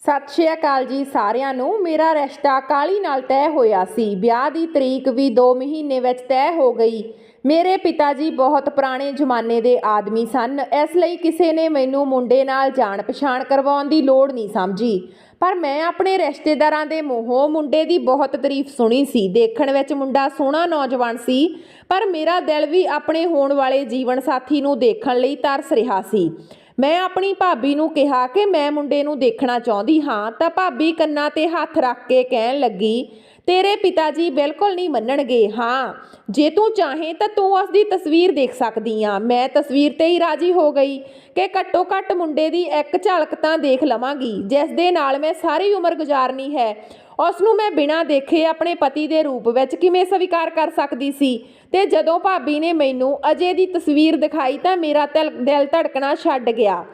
ਸਤਿ ਸ਼੍ਰੀ ਅਕਾਲ ਜੀ ਸਾਰਿਆਂ ਨੂੰ। ਮੇਰਾ ਰਿਸ਼ਤਾ ਕਾਹਲੀ ਨਾਲ ਤੈਅ ਹੋਇਆ ਸੀ। ਵਿਆਹ ਦੀ ਤਰੀਕ ਵੀ 2 ਮਹੀਨੇ ਵਿੱਚ ਤੈਅ ਹੋ ਗਈ। ਮੇਰੇ ਪਿਤਾ ਜੀ ਬਹੁਤ ਪੁਰਾਣੇ ਜ਼ਮਾਨੇ ਦੇ ਆਦਮੀ ਸਨ, ਇਸ ਲਈ ਕਿਸੇ ਨੇ ਮੈਨੂੰ ਮੁੰਡੇ ਨਾਲ ਜਾਣ ਪਛਾਣ ਕਰਵਾਉਣ ਦੀ ਲੋੜ ਨਹੀਂ ਸਮਝੀ। ਪਰ ਮੈਂ ਆਪਣੇ ਰਿਸ਼ਤੇਦਾਰਾਂ ਦੇ ਮੂੰਹੋਂ ਮੁੰਡੇ ਦੀ ਬਹੁਤ ਤਾਰੀਫ ਸੁਣੀ ਸੀ। ਦੇਖਣ ਵਿੱਚ ਮੁੰਡਾ ਸੋਹਣਾ ਨੌਜਵਾਨ ਸੀ, ਪਰ ਮੇਰਾ ਦਿਲ ਵੀ ਆਪਣੇ ਹੋਣ ਵਾਲੇ ਜੀਵਨ ਸਾਥੀ ਨੂੰ ਦੇਖਣ ਲਈ ਤਰਸ ਰਿਹਾ ਸੀ। ਮੈਂ ਆਪਣੀ ਭਾਬੀ ਨੂੰ ਕਿਹਾ ਕਿ ਮੈਂ ਮੁੰਡੇ ਨੂੰ ਦੇਖਣਾ ਚਾਹੁੰਦੀ ਹਾਂ, ਤਾਂ ਭਾਬੀ ਕੰਨਾਂ 'ਤੇ ਹੱਥ ਰੱਖ ਕੇ ਕਹਿਣ ਲੱਗੀ, ਤੇਰੇ ਪਿਤਾ ਜੀ ਬਿਲਕੁਲ ਨਹੀਂ ਮੰਨਣਗੇ। ਹਾਂ, ਜੇ ਤੂੰ ਚਾਹੇ ਤਾਂ ਤੂੰ ਉਸ ਦੀ ਤਸਵੀਰ ਦੇਖ ਸਕਦੀ ਆ। ਮੈਂ ਤਸਵੀਰ 'ਤੇ ਹੀ ਰਾਜੀ ਹੋ ਗਈ ਕਿ ਘੱਟੋ ਘੱਟ ਮੁੰਡੇ ਦੀ ਇੱਕ ਝਲਕ ਤਾਂ ਦੇਖ ਲਵਾਂਗੀ, ਜਿਸ ਦੇ ਨਾਲ ਮੈਂ ਸਾਰੀ ਉਮਰ ਗੁਜ਼ਾਰਨੀ ਹੈ। ਉਸ ਨੂੰ ਮੈਂ ਬਿਨਾਂ ਦੇਖੇ ਆਪਣੇ ਪਤੀ ਦੇ ਰੂਪ ਵਿੱਚ ਕਿਵੇਂ ਸਵੀਕਾਰ ਕਰ ਸਕਦੀ ਸੀ। ਤੇ ਜਦੋਂ ਭਾਬੀ ਨੇ ਮੈਨੂੰ ਅਜੇ ਦੀ ਤਸਵੀਰ ਦਿਖਾਈ ਤਾਂ ਮੇਰਾ ਦਿਲ ਧੜਕਣਾ ਛੱਡ ਗਿਆ।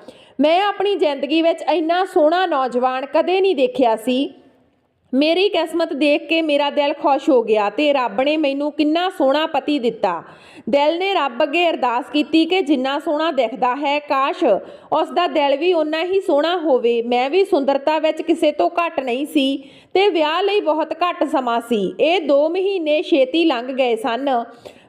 ਮੈਂ ਆਪਣੀ ਜ਼ਿੰਦਗੀ ਵਿੱਚ ਇੰਨਾ ਸੋਹਣਾ ਨੌਜਵਾਨ ਕਦੇ ਨਹੀਂ ਦੇਖਿਆ ਸੀ। ਮੇਰੀ ਕਿਸਮਤ ਦੇਖ ਕੇ ਮੇਰਾ ਦਿਲ ਖੁਸ਼ ਹੋ ਗਿਆ ਤੇ ਰੱਬ ਨੇ ਮੈਨੂੰ ਕਿੰਨਾ ਸੋਹਣਾ ਪਤੀ ਦਿੱਤਾ। ਦਿਲ ਨੇ ਰੱਬ ਅੱਗੇ ਅਰਦਾਸ ਕੀਤੀ ਕਿ ਜਿੰਨਾ ਸੋਹਣਾ ਦਿਖਦਾ ਹੈ, ਕਾਸ਼ ਉਸ ਦਾ ਦਿਲ ਵੀ ਓਨਾ ਹੀ ਸੋਹਣਾ ਹੋਵੇ। ਮੈਂ ਵੀ ਸੁੰਦਰਤਾ ਵਿੱਚ ਕਿਸੇ ਤੋਂ ਘੱਟ ਨਹੀਂ ਸੀ ਤੇ ਵਿਆਹ ਲਈ ਬਹੁਤ ਘੱਟ ਸਮਾਂ ਸੀ। ਇਹ 2 ਮਹੀਨੇ ਛੇਤੀ ਲੰਘ ਗਏ ਸਨ।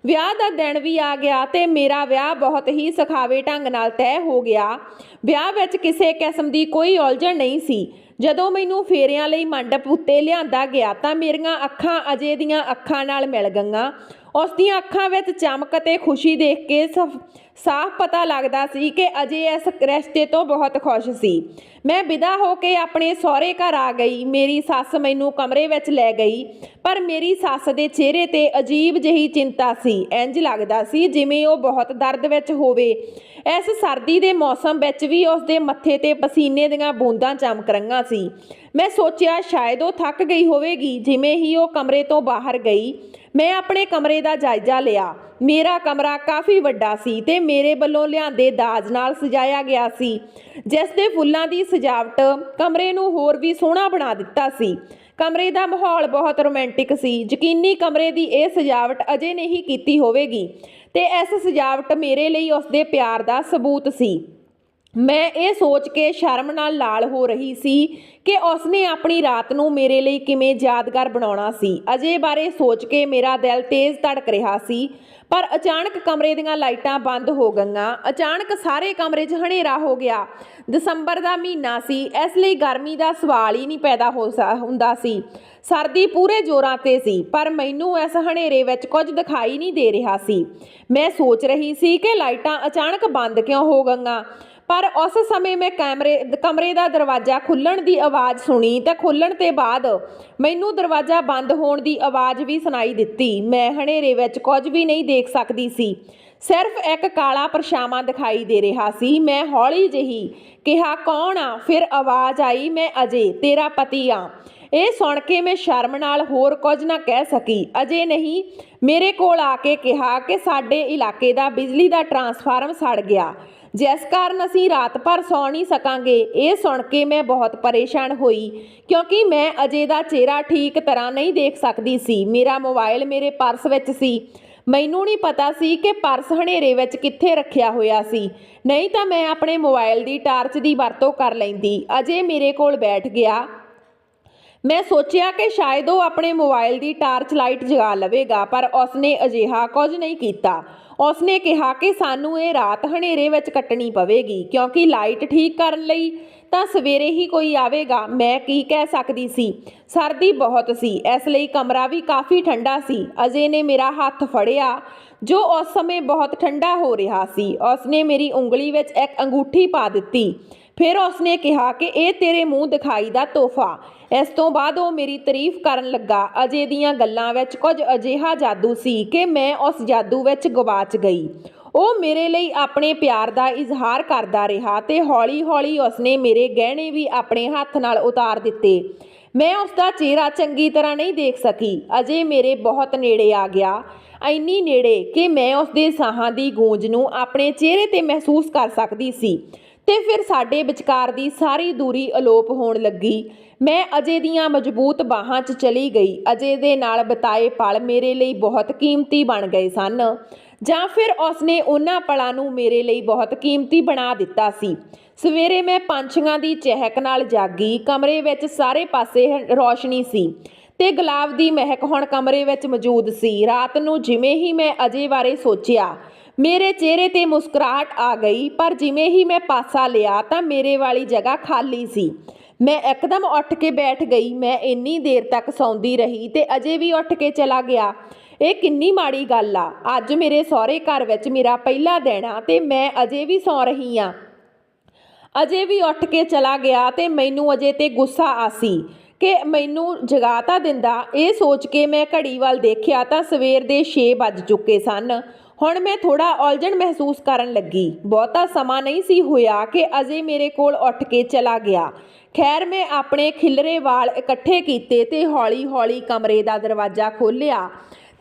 ਵਿਆਹ ਦਾ ਦਿਨ ਵੀ ਆ ਗਿਆ ਤੇ ਮੇਰਾ ਵਿਆਹ ਬਹੁਤ ਹੀ ਸਖਾਵੇ ਢੰਗ ਨਾਲ ਤੈਅ ਹੋ ਗਿਆ। ਵਿਆਹ ਵਿੱਚ ਕਿਸੇ ਕਿਸਮ ਦੀ ਕੋਈ ਉਲਝਣ ਨਹੀਂ ਸੀ। ਜਦੋਂ ਮੈਨੂੰ ਫੇਰਿਆਂ ਲਈ ਮੰਡਪ ਉੱਤੇ ਲਿਆਂਦਾ ਗਿਆ ਤਾਂ ਮੇਰੀਆਂ ਅੱਖਾਂ ਅਜੇ ਦੀਆਂ ਅੱਖਾਂ ਨਾਲ ਮਿਲ ਗਈਆਂ। ਉਸ ਦੀਆਂ ਅੱਖਾਂ ਵਿੱਚ ਚਮਕ ਅਤੇ ਖੁਸ਼ੀ ਦੇਖ ਕੇ ਸਾਫ਼ ਪਤਾ ਲੱਗਦਾ ਸੀ ਕਿ ਅਜੇ ਇਸ ਰਿਸ਼ਤੇ ਤੋਂ ਬਹੁਤ ਖੁਸ਼ ਸੀ। ਮੈਂ ਵਿਦਾ ਹੋ ਕੇ ਆਪਣੇ ਸਹੁਰੇ ਘਰ ਆ ਗਈ। ਮੇਰੀ ਸੱਸ ਮੈਨੂੰ ਕਮਰੇ ਵਿੱਚ ਲੈ ਗਈ, ਪਰ ਮੇਰੀ ਸੱਸ ਦੇ ਚਿਹਰੇ 'ਤੇ ਅਜੀਬ ਜਿਹੀ ਚਿੰਤਾ ਸੀ। ਇੰਜ ਲੱਗਦਾ ਸੀ ਜਿਵੇਂ ਉਹ ਬਹੁਤ ਦਰਦ ਵਿੱਚ ਹੋਵੇ। ਇਸ ਸਰਦੀ ਦੇ ਮੌਸਮ ਵਿੱਚ ਵੀ ਉਸ ਦੇ ਮੱਥੇ 'ਤੇ ਪਸੀਨੇ ਦੀਆਂ ਬੂੰਦਾਂ ਚਮਕ ਰਹੀਆਂ ਸੀ। ਮੈਂ ਸੋਚਿਆ ਸ਼ਾਇਦ ਉਹ ਥੱਕ ਗਈ ਹੋਵੇਗੀ। ਜਿਵੇਂ ਹੀ ਉਹ ਕਮਰੇ ਤੋਂ ਬਾਹਰ ਗਈ, ਮੈਂ ਆਪਣੇ ਕਮਰੇ ਦਾ ਜਾਇਜ਼ਾ ਲਿਆ। ਮੇਰਾ ਕਮਰਾ ਕਾਫੀ ਵੱਡਾ ਸੀ ਤੇ ਮੇਰੇ ਵੱਲੋਂ ਲਿਆਂਦੇ ਦਾਜ ਨਾਲ ਸਜਾਇਆ ਗਿਆ ਸੀ, ਜਿਸ ਦੇ ਫੁੱਲਾਂ ਦੀ ਸਜਾਵਟ ਕਮਰੇ ਨੂੰ ਹੋਰ ਵੀ ਸੋਹਣਾ ਬਣਾ ਦਿੱਤਾ ਸੀ। ਕਮਰੇ ਦਾ ਮਾਹੌਲ ਬਹੁਤ ਰੋਮਾਂਟਿਕ ਸੀ। ਯਕੀਨੀ ਕਮਰੇ ਦੀ ਇਹ ਸਜਾਵਟ ਅਜੇ ਨਹੀਂ ਕੀਤੀ ਹੋਵੇਗੀ ਤੇ ਇਸ ਸਜਾਵਟ ਮੇਰੇ ਲਈ ਉਸਦੇ ਪਿਆਰ ਦਾ ਸਬੂਤ ਸੀ। ਮੈਂ ਇਹ ਸੋਚ ਕੇ ਸ਼ਰਮ ਨਾਲ ਲਾਲ ਹੋ ਰਹੀ ਸੀ ਕਿ ਉਸਨੇ ਆਪਣੀ ਰਾਤ ਨੂੰ ਮੇਰੇ ਲਈ ਕਿਵੇਂ ਯਾਦਗਾਰ ਬਣਾਉਣਾ ਸੀ। ਅਜੇ ਬਾਰੇ ਸੋਚ ਕੇ ਮੇਰਾ ਦਿਲ ਤੇਜ਼ ਧੜਕ ਰਿਹਾ ਸੀ। ਪਰ ਅਚਾਨਕ ਕਮਰੇ ਦੀਆਂ ਲਾਈਟਾਂ ਬੰਦ ਹੋ ਗਈਆਂ। ਅਚਾਨਕ ਸਾਰੇ ਕਮਰੇ 'ਚ ਹਨੇਰਾ ਹੋ ਗਿਆ। ਦਸੰਬਰ ਦਾ ਮਹੀਨਾ ਸੀ, ਇਸ ਲਈ ਗਰਮੀ ਦਾ ਸਵਾਲ ਹੀ ਨਹੀਂ ਪੈਦਾ ਹੁੰਦਾ ਸੀ। ਸਰਦੀ ਪੂਰੇ ਜ਼ੋਰਾਂ 'ਤੇ ਸੀ, ਪਰ ਮੈਨੂੰ ਇਸ ਹਨੇਰੇ ਵਿੱਚ ਕੁਝ ਦਿਖਾਈ ਨਹੀਂ ਦੇ ਰਿਹਾ ਸੀ। ਮੈਂ ਸੋਚ ਰਹੀ ਸੀ ਕਿ ਲਾਈਟਾਂ ਅਚਾਨਕ ਬੰਦ ਕਿਉਂ ਹੋ ਗਈਆਂ। ਪਰ ਉਸ ਸਮੇਂ ਮੈਂ ਕਮਰੇ ਦਾ ਦਰਵਾਜ਼ਾ ਖੁੱਲ੍ਹਣ ਦੀ ਆਵਾਜ਼ ਸੁਣੀ ਤੇ ਖੁੱਲ੍ਹਣ ਤੋਂ ਬਾਅਦ ਮੈਨੂੰ ਦਰਵਾਜ਼ਾ ਬੰਦ ਹੋਣ ਦੀ ਆਵਾਜ਼ ਵੀ ਸੁਣਾਈ ਦਿੱਤੀ। ਮੈਂ ਹਨੇਰੇ ਵਿੱਚ ਕੁਝ ਵੀ ਨਹੀਂ ਦੇਖ ਸਕਦੀ ਸੀ, ਸਿਰਫ ਇੱਕ ਕਾਲਾ ਪਰਛਾਵਾਂ ਦਿਖਾਈ ਦੇ ਰਿਹਾ ਸੀ। ਮੈਂ ਹੌਲੀ ਜਿਹੀ ਕਿਹਾ, ਕੌਣ ਆ? ਫਿਰ ਆਵਾਜ਼ ਆਈ, ਮੈਂ ਅਜੇ, ਤੇਰਾ ਪਤੀ ਆ। ਇਹ ਸੁਣ ਕੇ ਮੈਂ ਸ਼ਰਮ ਨਾਲ ਹੋਰ ਕੁਝ ਨਾ ਕਹਿ ਸਕੀ। ਅਜੇ ਨਹੀਂ ਮੇਰੇ ਕੋਲ ਆ ਕੇ ਕਿਹਾ ਕਿ ਸਾਡੇ ਇਲਾਕੇ ਦਾ ਬਿਜਲੀ ਦਾ ਟਰਾਂਸਫਾਰਮ ਸੜ ਗਿਆ, ਜਿਸ ਕਾਰਨ ਅਸੀਂ ਰਾਤ ਭਰ ਸੌਂ ਨਹੀਂ ਸਕਾਂਗੇ। ਇਹ ਸੁਣ ਕੇ ਮੈਂ ਬਹੁਤ ਪਰੇਸ਼ਾਨ ਹੋਈ, ਕਿਉਂਕਿ ਮੈਂ ਅਜੇ ਦਾ ਚਿਹਰਾ ਠੀਕ ਤਰ੍ਹਾਂ ਨਹੀਂ ਦੇਖ ਸਕਦੀ ਸੀ। ਮੇਰਾ ਮੋਬਾਈਲ ਮੇਰੇ ਪਰਸ ਵਿੱਚ ਸੀ। ਮੈਨੂੰ ਨਹੀਂ ਪਤਾ ਸੀ ਕਿ ਪਰਸ ਹਨੇਰੇ ਵਿੱਚ ਕਿੱਥੇ ਰੱਖਿਆ ਹੋਇਆ ਸੀ, ਨਹੀਂ ਤਾਂ ਮੈਂ ਆਪਣੇ ਮੋਬਾਈਲ ਦੀ ਟਾਰਚ ਦੀ ਵਰਤੋਂ ਕਰ ਲੈਂਦੀ। ਅਜੇ ਮੇਰੇ ਕੋਲ ਬੈਠ ਗਿਆ। ਮੈਂ ਸੋਚਿਆ ਕਿ ਸ਼ਾਇਦ ਉਹ ਆਪਣੇ ਮੋਬਾਈਲ ਦੀ ਟਾਰਚ ਲਾਈਟ ਜਗਾ ਲਵੇਗਾ, ਪਰ ਉਸਨੇ ਅਜਿਹਾ ਕੁਝ ਨਹੀਂ ਕੀਤਾ। ਉਸਨੇ ਕਿਹਾ ਕਿ ਸਾਨੂੰ ਇਹ ਰਾਤ ਹਨੇਰੇ ਵਿੱਚ ਕੱਟਣੀ ਪਵੇਗੀ, ਕਿਉਂਕਿ ਲਾਈਟ ਠੀਕ ਕਰਨ ਲਈ ਤਾਂ ਸਵੇਰੇ ਹੀ ਕੋਈ ਆਵੇਗਾ। ਮੈਂ ਕੀ ਕਹਿ ਸਕਦੀ ਸੀ। ਸਰਦੀ ਬਹੁਤ ਸੀ, ਇਸ ਲਈ ਕਮਰਾ ਵੀ ਕਾਫੀ ਠੰਡਾ ਸੀ। ਅਜੇ ਨੇ ਮੇਰਾ ਹੱਥ ਫੜਿਆ, ਜੋ ਉਸ ਸਮੇਂ ਬਹੁਤ ਠੰਡਾ ਹੋ ਰਿਹਾ ਸੀ। ਉਸਨੇ ਮੇਰੀ ਉਂਗਲੀ ਵਿੱਚ ਇੱਕ ਅੰਗੂਠੀ ਪਾ ਦਿੱਤੀ। ਫਿਰ ਉਸਨੇ ਕਿਹਾ ਕਿ ਇਹ ਤੇਰੇ ਮੂੰਹ ਦਿਖਾਈ ਦਾ ਤੋਹਫਾ। ਇਸ ਤੋਂ ਬਾਅਦ ਉਹ ਮੇਰੀ ਤਾਰੀਫ ਕਰਨ ਲੱਗਾ। ਅਜੇ ਦੀਆਂ ਗੱਲਾਂ ਵਿੱਚ ਕੁਝ ਅਜਿਹਾ ਜਾਦੂ ਸੀ ਕਿ ਮੈਂ ਉਸ ਜਾਦੂ ਵਿੱਚ ਗਵਾਚ ਗਈ। ਉਹ ਮੇਰੇ ਲਈ ਆਪਣੇ ਪਿਆਰ ਦਾ ਇਜ਼ਹਾਰ ਕਰਦਾ ਰਿਹਾ ਤੇ ਹੌਲੀ-ਹੌਲੀ ਉਸਨੇ ਮੇਰੇ ਗਹਿਣੇ ਵੀ ਆਪਣੇ ਹੱਥ ਨਾਲ ਉਤਾਰ ਦਿੱਤੇ। ਮੈਂ ਉਸਦਾ ਚਿਹਰਾ ਚੰਗੀ ਤਰ੍ਹਾਂ ਨਹੀਂ ਦੇਖ ਸਕੀ। ਅਜੇ ਮੇਰੇ ਬਹੁਤ ਨੇੜੇ ਆ ਗਿਆ, ਇੰਨੀ ਨੇੜੇ ਕਿ ਮੈਂ ਉਸਦੇ ਸਾਹਾਂ ਦੀ ਗੂੰਜ ਨੂੰ ਆਪਣੇ ਚਿਹਰੇ 'ਤੇ ਮਹਿਸੂਸ ਕਰ ਸਕਦੀ ਸੀ। ਤੇ ਫਿਰ ਸਾਡੇ ਵਿਚਕਾਰ ਦੀ ਸਾਰੀ ਦੂਰੀ ਅਲੋਪ ਹੋਣ ਲੱਗੀ। ਮੈਂ ਅਜੇ ਦੀਆਂ ਮਜ਼ਬੂਤ ਬਾਹਾਂ 'ਚ ਚਲੀ ਗਈ। ਅਜੇ ਦੇ ਨਾਲ ਬਿਤਾਏ ਪਲ ਮੇਰੇ ਲਈ ਬਹੁਤ ਕੀਮਤੀ ਬਣ ਗਏ ਸਨ। ਜਾਂ ਫਿਰ ਉਸਨੇ ਉਹਨਾਂ ਪਲਾਂ ਨੂੰ ਮੇਰੇ ਲਈ ਬਹੁਤ ਕੀਮਤੀ ਬਣਾ ਦਿੱਤਾ ਸੀ। ਸਵੇਰੇ ਮੈਂ ਪੰਛੀਆਂ ਦੀ ਚਹਿਕ ਨਾਲ ਜਾਗੀ। ਕਮਰੇ ਵਿੱਚ ਸਾਰੇ ਪਾਸੇ ਰੌਸ਼ਨੀ ਸੀ ਤੇ ਗੁਲਾਬ ਦੀ ਮਹਿਕ ਹੁਣ ਕਮਰੇ ਵਿੱਚ ਮੌਜੂਦ ਸੀ। ਰਾਤ ਨੂੰ ਜਿਵੇਂ ਹੀ ਮੈਂ ਅਜੇ ਬਾਰੇ ਸੋਚਿਆ, ਮੇਰੇ ਚਿਹਰੇ ਤੇ ਮੁਸਕਰਾਹਟ ਆ ਗਈ, ਪਰ ਜਿਵੇਂ ਹੀ ਮੈਂ ਪਾਸਾ ਲਿਆ ਤਾਂ ਮੇਰੇ ਵਾਲੀ ਜਗ੍ਹਾ ਖਾਲੀ ਸੀ। ਮੈਂ ਇੱਕਦਮ ਉੱਠ ਕੇ ਬੈਠ ਗਈ। ਮੈਂ ਇੰਨੀ ਦੇਰ ਤੱਕ ਸੌਂਦੀ ਰਹੀ ਤੇ ਅਜੇ ਵੀ ਉੱਠ ਕੇ ਚਲਾ ਗਿਆ। ਇਹ ਕਿੰਨੀ ਮਾੜੀ ਗੱਲ ਆ। ਅੱਜ ਮੇਰੇ ਸਹੁਰੇ ਘਰ ਵਿੱਚ ਮੇਰਾ ਪਹਿਲਾ ਦਿਨ ਆ ਤੇ ਮੈਂ ਅਜੇ ਵੀ ਸੌਂ ਰਹੀ ਆ। ਅਜੇ ਵੀ ਉੱਠ ਕੇ ਚਲਾ ਗਿਆ ਤੇ ਮੈਨੂੰ ਅਜੇ ਤੇ ਗੁੱਸਾ ਆ ਸੀ ਕਿ ਮੈਨੂੰ ਜਗਾ ਤਾਂ ਦਿੰਦਾ। ਇਹ ਸੋਚ ਕੇ ਮੈਂ ਘੜੀ ਵੱਲ ਦੇਖਿਆ ਤਾਂ ਸਵੇਰ ਦੇ 6 ਵੱਜ ਚੁੱਕੇ ਸਨ। ਹੁਣ ਮੈਂ ਥੋੜਾ ਉਲਝਣ ਮਹਿਸੂਸ ਕਰਨ ਲੱਗੀ। ਬਹੁਤਾ ਸਮਾਂ ਨਹੀਂ ਸੀ ਹੋਇਆ ਕਿ ਅਜੇ ਮੇਰੇ ਕੋਲ ਉੱਠ ਕੇ ਚਲਾ ਗਿਆ। ਖੈਰ, ਮੈਂ ਆਪਣੇ ਖਿਲਰੇ ਵਾਲ ਇਕੱਠੇ ਕੀਤੇ ਤੇ ਹੌਲੀ-ਹੌਲੀ ਕਮਰੇ ਦਾ ਦਰਵਾਜ਼ਾ ਖੋਲ੍ਹਿਆ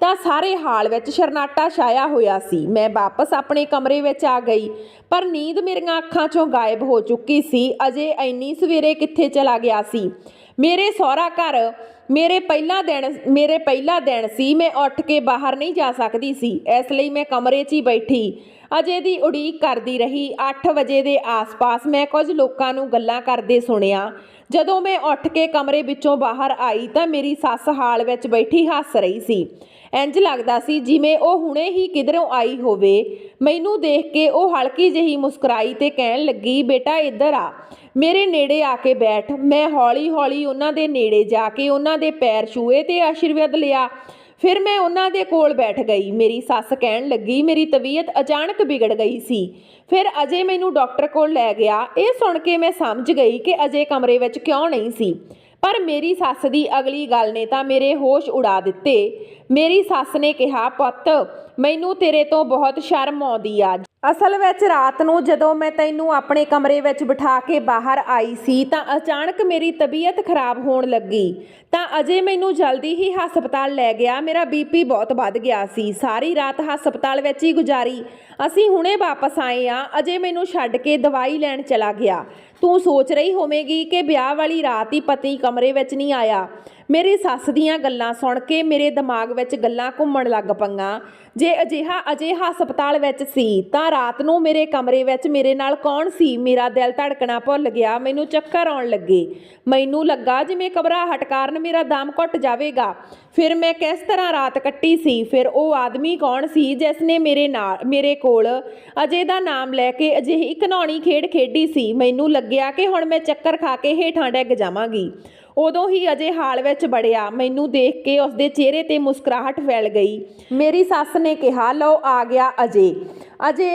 ਤਾਂ ਸਾਰੇ ਹਾਲ ਵਿੱਚ ਸ਼ਰਨਾਟਾ ਛਾਇਆ ਹੋਇਆ ਸੀ। ਮੈਂ ਵਾਪਸ ਆਪਣੇ ਕਮਰੇ ਵਿੱਚ ਆ ਗਈ, ਪਰ ਨੀਂਦ ਮੇਰੀਆਂ ਅੱਖਾਂ 'ਚੋਂ ਗਾਇਬ ਹੋ ਚੁੱਕੀ ਸੀ। ਅਜੇ ਇੰਨੀ ਸਵੇਰੇ ਕਿੱਥੇ ਚਲਾ ਗਿਆ ਸੀ? ਮੇਰੇ ਸਹੁਰਾ ਘਰ ਮੇਰੇ ਪਹਿਲਾ ਦਿਨ ਸੀ। ਮੈਂ ਉੱਠ ਕੇ ਬਾਹਰ ਨਹੀਂ ਜਾ ਸਕਦੀ ਸੀ, ਇਸ ਲਈ ਮੈਂ ਕਮਰੇ 'ਚ ਹੀ ਬੈਠੀ ਅਜੇ ਦੀ ਉਡੀਕ ਕਰਦੀ ਰਹੀ। 8 ਵਜੇ ਦੇ ਆਸ-ਪਾਸ ਮੈਂ ਕੁਝ ਲੋਕਾਂ ਨੂੰ ਗੱਲਾਂ ਕਰਦੇ ਸੁਣਿਆ। ਜਦੋਂ ਮੈਂ ਉੱਠ ਕੇ ਕਮਰੇ ਵਿੱਚੋਂ ਬਾਹਰ ਆਈ ਤਾਂ ਮੇਰੀ ਸੱਸ ਹਾਲ ਵਿੱਚ ਬੈਠੀ ਹੱਸ ਰਹੀ ਸੀ। ਇੰਜ ਲੱਗਦਾ ਸੀ ਜਿਵੇਂ ਉਹ ਹੁਣੇ ਹੀ ਕਿਧਰੋਂ ਆਈ ਹੋਵੇ। ਮੈਨੂੰ ਦੇਖ ਕੇ ਉਹ ਹਲਕੀ ਜਿਹੀ ਮੁਸਕਰਾਈ ਤੇ ਕਹਿਣ ਲੱਗੀ, ਬੇਟਾ ਇੱਧਰ ਆ, ਮੇਰੇ ਨੇੜੇ ਆ ਕੇ ਬੈਠ। ਮੈਂ ਹੌਲੀ-ਹੌਲੀ ਉਹਨਾਂ ਦੇ ਨੇੜੇ ਜਾ ਕੇ ਉਹਨਾਂ ਦੇ ਪੈਰ ਛੂਏ ਤੇ ਆਸ਼ੀਰਵਾਦ ਲਿਆ। ਫਿਰ ਮੈਂ ਉਹਨਾਂ ਦੇ ਕੋਲ ਬੈਠ ਗਈ। ਮੇਰੀ ਸੱਸ ਕਹਿਣ ਲੱਗੀ, ਮੇਰੀ ਤਬੀਅਤ ਅਚਾਨਕ ਵਿਗੜ ਗਈ ਸੀ। ਫਿਰ ਅਜੇ ਮੈਨੂੰ ਡਾਕਟਰ ਕੋਲ ਲੈ ਗਿਆ। ਇਹ ਸੁਣ ਕੇ ਮੈਂ ਸਮਝ ਗਈ ਕਿ ਅਜੇ ਕਮਰੇ ਵਿੱਚ ਕਿਉਂ ਨਹੀਂ ਸੀ, ਪਰ ਮੇਰੀ ਸੱਸ ਦੀ ਅਗਲੀ ਗੱਲ ਨੇ ਤਾਂ ਮੇਰੇ ਹੋਸ਼ ਉਡਾ ਦਿੱਤੇ। ਮੇਰੀ ਸੱਸ ਨੇ ਕਿਹਾ, ਪੁੱਤ, ਮੈਨੂੰ ਤੇਰੇ ਤੋਂ ਬਹੁਤ ਸ਼ਰਮ ਆਉਂਦੀ ਆ। ਅਸਲ ਵਿੱਚ ਰਾਤ ਨੂੰ ਜਦੋਂ ਮੈਂ ਤੈਨੂੰ ਆਪਣੇ ਕਮਰੇ ਵਿੱਚ ਬਿਠਾ ਕੇ ਬਾਹਰ ਆਈ ਸੀ ਤਾਂ ਅਚਾਨਕ ਮੇਰੀ ਤਬੀਅਤ ਖਰਾਬ ਹੋਣ ਲੱਗੀ ਤਾਂ ਅਜੇ ਮੈਨੂੰ ਜਲਦੀ ਹੀ ਹਸਪਤਾਲ ਲੈ ਗਿਆ। ਮੇਰਾ BP ਬਹੁਤ ਵੱਧ ਗਿਆ ਸੀ। ਸਾਰੀ ਰਾਤ ਹਸਪਤਾਲ ਵਿੱਚ ਹੀ ਗੁਜ਼ਾਰੀ। ਅਸੀਂ ਹੁਣੇ ਵਾਪਸ ਆਏ ਆ। ਅਜੇ ਮੈਨੂੰ ਛੱਡ ਕੇ ਦਵਾਈ ਲੈਣ ਚਲਾ ਗਿਆ। ਤੂੰ ਸੋਚ ਰਹੀ ਹੋਵੇਂਗੀ ਕਿ ਵਿਆਹ ਵਾਲੀ ਰਾਤ ਹੀ ਪਤੀ ਕਮਰੇ ਵਿੱਚ ਨਹੀਂ ਆਇਆ। ਮੇਰੀ ਸੱਸ ਦੀਆਂ ਗੱਲਾਂ ਸੁਣ ਕੇ ਮੇਰੇ ਦਿਮਾਗ ਵਿੱਚ ਗੱਲਾਂ ਘੁੰਮਣ ਲੱਗ ਪਈਆਂ। ਜੇ ਅਜੇ ਹਸਪਤਾਲ ਵਿੱਚ ਸੀ ਤਾਂ ਰਾਤ ਨੂੰ ਮੇਰੇ ਕਮਰੇ ਵਿੱਚ ਮੇਰੇ ਨਾਲ ਕੌਣ ਸੀ? ਮੇਰਾ ਦਿਲ ਧੜਕਣਾ ਭੁੱਲ ਗਿਆ। ਮੈਨੂੰ ਚੱਕਰ ਆਉਣ ਲੱਗੇ। ਮੈਨੂੰ ਲੱਗਾ ਜਿਵੇਂ ਘਬਰਾਹਟ ਕਾਰਨ ਮੇਰਾ ਦਮ ਘੁੱਟ ਜਾਵੇਗਾ। ਫਿਰ ਮੈਂ ਕਿਸ ਤਰ੍ਹਾਂ ਰਾਤ ਕੱਟੀ ਸੀ? ਫਿਰ ਉਹ ਆਦਮੀ ਕੌਣ ਸੀ ਜਿਸ ਨੇ ਮੇਰੇ ਕੋਲ ਅਜੇ ਦਾ ਨਾਮ ਲੈ ਕੇ ਅਜਿਹੀ ਘਿਨਾਉਣੀ ਖੇਡ ਖੇਡੀ ਸੀ? ਮੈਨੂੰ ਲੱਗਿਆ ਕਿ ਹੁਣ ਮੈਂ ਚੱਕਰ ਖਾ ਕੇ ਹੇਠਾਂ ਡਿੱਗ ਜਾਵਾਂਗੀ। ਉਦੋਂ ਹੀ ਅਜੇ ਹਾਲ ਵਿੱਚ ਵੜਿਆ। ਮੈਨੂੰ ਦੇਖ ਕੇ ਉਸਦੇ ਚਿਹਰੇ ਤੇ ਮੁਸਕਰਾਹਟ ਫੈਲ ਗਈ। ਮੇਰੀ ਸੱਸ ਨੇ ਕਿਹਾ, ਲਓ ਆ ਗਿਆ ਅਜੇ। ਅਜੇ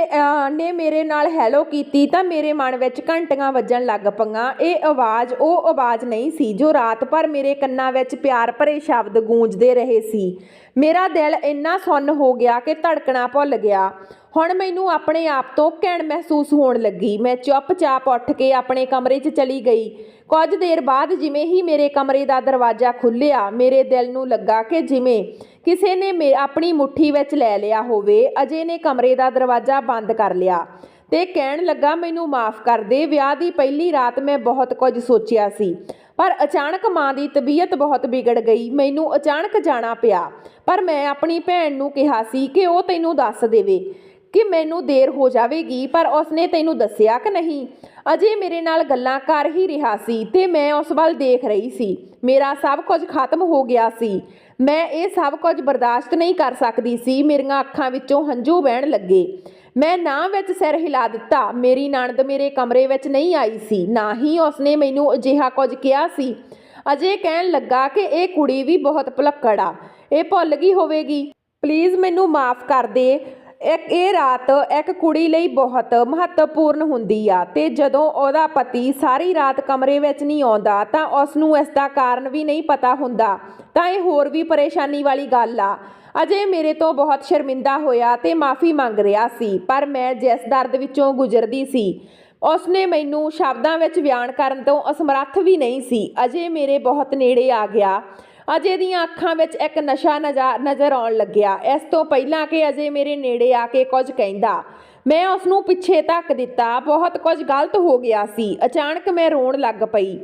ਨੇ ਮੇਰੇ ਨਾਲ ਹੈਲੋ ਕੀਤੀ ਤਾਂ ਮੇਰੇ ਮਨ ਵਿੱਚ ਘੰਟੀਆਂ ਵੱਜਣ ਲੱਗ ਪਈਆਂ। ਇਹ ਆਵਾਜ਼ ਉਹ ਆਵਾਜ਼ ਨਹੀਂ ਸੀ ਜੋ ਰਾਤ ਭਰ ਮੇਰੇ ਕੰਨਾਂ ਵਿੱਚ ਪਿਆਰ ਭਰੇ ਸ਼ਬਦ ਗੂੰਜਦੇ ਰਹੇ ਸੀ। ਮੇਰਾ ਦਿਲ ਇੰਨਾ ਸੁੰਨ ਹੋ ਗਿਆ ਕਿ ਧੜਕਣਾ ਭੁੱਲ ਗਿਆ। ਹੁਣ ਮੈਨੂੰ ਆਪਣੇ ਆਪ ਤੋਂ ਘਿਣ ਮਹਿਸੂਸ ਹੋਣ ਲੱਗੀ। ਮੈਂ ਚੁੱਪਚਾਪ ਉੱਠ ਕੇ ਆਪਣੇ ਕਮਰੇ 'ਚ ਚਲੀ ਗਈ। ਕੁਝ ਦੇਰ ਬਾਅਦ ਜਿਵੇਂ ਹੀ ਮੇਰੇ ਕਮਰੇ ਦਾ ਦਰਵਾਜ਼ਾ ਖੁੱਲ੍ਹਿਆ, ਮੇਰੇ ਦਿਲ ਨੂੰ ਲੱਗਾ ਕਿ ਜਿਵੇਂ ਕਿਸੇ ਨੇ ਆਪਣੀ ਮੁੱਠੀ ਵਿੱਚ ਲੈ ਲਿਆ ਹੋਵੇ। ਅਜੇ ਨੇ ਕਮਰੇ ਦਾ ਦਰਵਾਜ਼ਾ ਬੰਦ ਕਰ ਲਿਆ ਤੇ ਕਹਿਣ ਲੱਗਾ, ਮੈਨੂੰ ਮਾਫ਼ ਕਰ ਦੇ। ਵਿਆਹ ਦੀ ਪਹਿਲੀ ਰਾਤ ਮੈਂ ਬਹੁਤ ਕੁਝ ਸੋਚਿਆ ਸੀ, ਪਰ ਅਚਾਨਕ ਮਾਂ ਦੀ ਤਬੀਅਤ ਬਹੁਤ ਵਿਗੜ ਗਈ। ਮੈਨੂੰ ਅਚਾਨਕ ਜਾਣਾ ਪਿਆ, ਪਰ ਮੈਂ ਆਪਣੀ ਭੈਣ ਨੂੰ ਕਿਹਾ ਸੀ ਕਿ ਉਹ ਤੈਨੂੰ ਦੱਸ ਦੇਵੇ ਕਿ ਮੈਨੂੰ ਦੇਰ ਹੋ ਜਾਵੇਗੀ, ਪਰ ਉਸਨੇ ਤੈਨੂੰ ਦੱਸਿਆ ਕਿ ਨਹੀਂ? ਅਜੇ ਮੇਰੇ ਨਾਲ ਗੱਲਾਂ ਕਰ ਹੀ ਰਿਹਾ ਸੀ ਤੇ ਮੈਂ ਉਸ ਵੱਲ ਦੇਖ ਰਹੀ ਸੀ। ਮੇਰਾ ਸਭ ਕੁਝ ਖਤਮ ਹੋ ਗਿਆ ਸੀ। ਮੈਂ ਇਹ ਸਭ ਕੁਝ ਬਰਦਾਸ਼ਤ ਨਹੀਂ ਕਰ ਸਕਦੀ ਸੀ। ਮੇਰੀਆਂ ਅੱਖਾਂ ਵਿੱਚੋਂ ਹੰਝੂ ਵਹਿਣ ਲੱਗੇ। ਮੈਂ ਨਾ ਵਿੱਚ ਸਿਰ ਹਿਲਾ ਦਿੱਤਾ। ਮੇਰੀ ਨਣਦ ਮੇਰੇ ਕਮਰੇ ਵਿੱਚ ਨਹੀਂ ਆਈ ਸੀ, ਨਾ ਹੀ ਉਸਨੇ ਮੈਨੂੰ ਅਜਿਹਾ ਕੁਝ ਕਿਹਾ ਸੀ। ਅਜੇ ਕਹਿਣ ਲੱਗਾ ਕਿ ਇਹ ਕੁੜੀ ਵੀ ਬਹੁਤ ਭੁਲੱਕੜ ਆ, ਇਹ ਭੁੱਲ ਗਈ ਹੋਵੇਗੀ। ਪਲੀਜ਼ ਮੈਨੂੰ ਮਾਫ਼ ਕਰ ਦੇ। ਇਹ ਰਾਤ ਇੱਕ ਕੁੜੀ ਲਈ ਬਹੁਤ ਮਹੱਤਵਪੂਰਨ ਹੁੰਦੀ ਆ ਤੇ ਜਦੋਂ ਉਹਦਾ ਪਤੀ ਸਾਰੀ ਰਾਤ ਕਮਰੇ ਵਿੱਚ ਨਹੀਂ ਆਉਂਦਾ ਤਾਂ ਉਸ ਨੂੰ ਇਸ ਦਾ ਕਾਰਨ ਵੀ ਨਹੀਂ ਪਤਾ ਹੁੰਦਾ ਤਾਂ ਇਹ ਹੋਰ ਵੀ ਪਰੇਸ਼ਾਨੀ ਵਾਲੀ ਗੱਲ ਆ। ਅਜੇ ਮੇਰੇ ਤੋਂ ਬਹੁਤ ਸ਼ਰਮਿੰਦਾ ਹੋਇਆ ਤੇ ਮਾफ़ੀ ਮੰਗ ਰਿਹਾ ਸੀ, ਪਰ ਮੈਂ ਜਿਸ ਦਰਦ ਵਿੱਚੋਂ ਗੁਜ਼ਰਦੀ ਸੀ ਉਸਨੇ ਮੈਨੂੰ ਸ਼ਬਦਾਂ ਵਿੱਚ ਬਿਆਨ ਕਰਨ ਤੋਂ ਅਸਮਰੱਥ ਵੀ ਨਹੀਂ ਸੀ। ਅਜੇ ਮੇਰੇ ਬਹੁਤ ਨੇੜੇ ਆ ਗਿਆ। ਅਜੇ ਦੀਆਂ ਅੱਖਾਂ ਵਿੱਚ ਇੱਕ ਨਸ਼ਾ ਨਜ਼ਰ ਆਉਣ ਲੱਗਿਆ। ਇਸ ਤੋਂ ਪਹਿਲਾਂ ਕਿ ਅਜੇ ਮੇਰੇ ਨੇੜੇ ਆ ਕੇ ਕੁਝ ਕਹਿੰਦਾ, ਮੈਂ ਉਸ ਨੂੰ ਪਿੱਛੇ ਧੱਕ ਦਿੱਤਾ। ਬਹੁਤ ਕੁਝ ਗਲਤ ਹੋ ਗਿਆ ਸੀ। ਅਚਾਨਕ ਮੈਂ ਰੋਣ ਲੱਗ ਪਈ।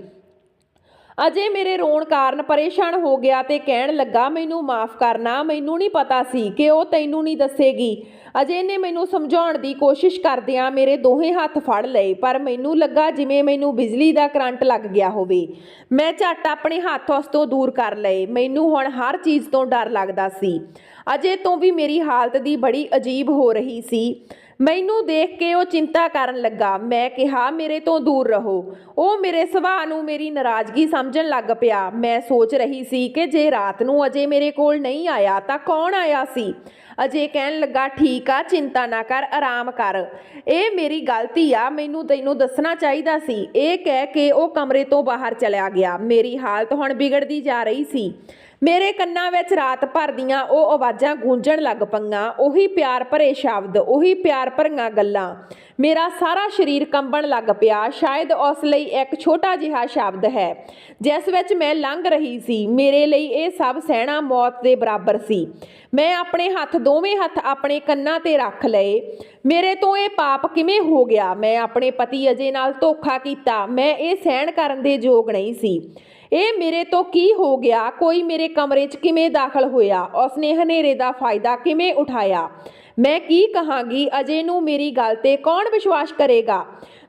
ਅਜੇ ਮੇਰੇ ਰੋਣ ਕਾਰਨ ਪਰੇਸ਼ਾਨ ਹੋ ਗਿਆ ਤੇ ਕਹਿਣ ਲੱਗਾ, ਮੈਨੂੰ ਮਾਫ ਕਰਨਾ, ਮੈਨੂੰ ਨਹੀਂ ਪਤਾ ਸੀ ਕਿ ਉਹ ਤੈਨੂੰ ਨਹੀਂ ਦੱਸੇਗੀ। ਅਜੇ ਨੇ ਮੈਨੂੰ ਸਮਝਾਉਣ ਦੀ ਕੋਸ਼ਿਸ਼ ਕਰਦਿਆਂ ਮੇਰੇ ਦੋਹੇ ਹੱਥ ਫੜ ਲਏ, ਪਰ ਮੈਨੂੰ ਲੱਗਾ ਜਿਵੇਂ ਮੈਨੂੰ ਬਿਜਲੀ ਦਾ ਕਰੰਟ ਲੱਗ ਗਿਆ ਹੋਵੇ। ਮੈਂ ਝੱਟ ਆਪਣੇ ਹੱਥ ਉਸ ਤੋਂ ਦੂਰ ਕਰ ਲਏ। ਮੈਨੂੰ ਹੁਣ ਹਰ ਚੀਜ਼ ਤੋਂ ਡਰ ਲੱਗਦਾ ਸੀ। ਅਜੇ ਤੋਂ ਵੀ ਮੇਰੀ ਹਾਲਤ ਦੀ ਬੜੀ ਅਜੀਬ ਹੋ ਰਹੀ ਸੀ। ਮੈਨੂੰ ਦੇਖ ਕੇ ਉਹ ਚਿੰਤਾ ਕਰਨ ਲੱਗਾ। ਮੈਂ ਕਿਹਾ, ਮੇਰੇ ਤੋਂ ਦੂਰ ਰਹੋ। ਉਹ ਮੇਰੇ ਸੁਭਾਅ ਨੂੰ ਮੇਰੀ ਨਾਰਾਜ਼ਗੀ ਸਮਝਣ ਲੱਗ ਪਿਆ। ਮੈਂ ਸੋਚ ਰਹੀ ਸੀ ਕਿ ਜੇ ਰਾਤ ਨੂੰ ਅਜੇ ਮੇਰੇ ਕੋਲ ਨਹੀਂ ਆਇਆ ਤਾਂ ਕੌਣ ਆਇਆ ਸੀ। ਅਜੇ ਕਹਿਣ ਲੱਗਾ, ਠੀਕ ਆ, ਚਿੰਤਾ ਨਾ ਕਰ, ਆਰਾਮ ਕਰ, ਇਹ ਮੇਰੀ ਗਲਤੀ ਆ, ਮੈਨੂੰ ਤੈਨੂੰ ਦੱਸਣਾ ਚਾਹੀਦਾ ਸੀ। ਇਹ ਕਹਿ ਕੇ ਉਹ ਕਮਰੇ ਤੋਂ ਬਾਹਰ ਚਲਿਆ ਗਿਆ। ਮੇਰੀ ਹਾਲਤ ਹੁਣ ਵਿਗੜਦੀ ਜਾ ਰਹੀ ਸੀ। ਮੇਰੇ ਕੰਨਾਂ ਵਿੱਚ ਰਾਤ ਭਰ ਦੀਆਂ ਉਹ ਆਵਾਜ਼ਾਂ ਗੂੰਜਣ ਲੱਗ ਪਈਆਂ। ਉਹੀ ਪਿਆਰ ਭਰੇ ਸ਼ਬਦ, ਉਹੀ ਪਿਆਰ ਭਰੀਆਂ ਗੱਲਾਂ। ਮੇਰਾ ਸਾਰਾ ਸਰੀਰ ਕੰਬਣ ਲੱਗ ਪਿਆ। ਸ਼ਾਇਦ ਉਸ ਲਈ ਇੱਕ ਛੋਟਾ ਜਿਹਾ ਸ਼ਬਦ ਹੈ ਜਿਸ ਵਿੱਚ ਮੈਂ ਲੰਘ ਰਹੀ ਸੀ। ਮੇਰੇ ਲਈ ਇਹ ਸਭ ਸਹਿਣਾ ਮੌਤ ਦੇ ਬਰਾਬਰ ਸੀ। ਮੈਂ ਆਪਣੇ ਦੋਵੇਂ ਹੱਥ ਆਪਣੇ ਕੰਨਾਂ ਤੇ ਰੱਖ ਲਏ। ਮੇਰੇ ਤੋਂ ਇਹ ਪਾਪ ਕਿਵੇਂ ਹੋ ਗਿਆ? ਮੈਂ ਆਪਣੇ ਪਤੀ ਅਜੇ ਨਾਲ ਧੋਖਾ ਕੀਤਾ। ਮੈਂ ਇਹ ਸਹਿਣ ਕਰਨ ਦੇ ਯੋਗ ਨਹੀਂ ਸੀ। ਇਹ ਮੇਰੇ ਤੋਂ ਕੀ ਹੋ ਗਿਆ? ਕੋਈ ਮੇਰੇ ਕਮਰੇ 'ਚ ਕਿਵੇਂ ਦਾਖਲ ਹੋਇਆ? ਉਸਨੇ ਹਨੇਰੇ ਦਾ ਫਾਇਦਾ ਕਿਵੇਂ ਉਠਾਇਆ? ਮੈਂ ਕੀ ਕਹਾਂਗੀ? ਅਜੇ ਨੂੰ ਮੇਰੀ ਗੱਲ ਤੇ ਕੌਣ ਵਿਸ਼ਵਾਸ ਕਰੇਗਾ?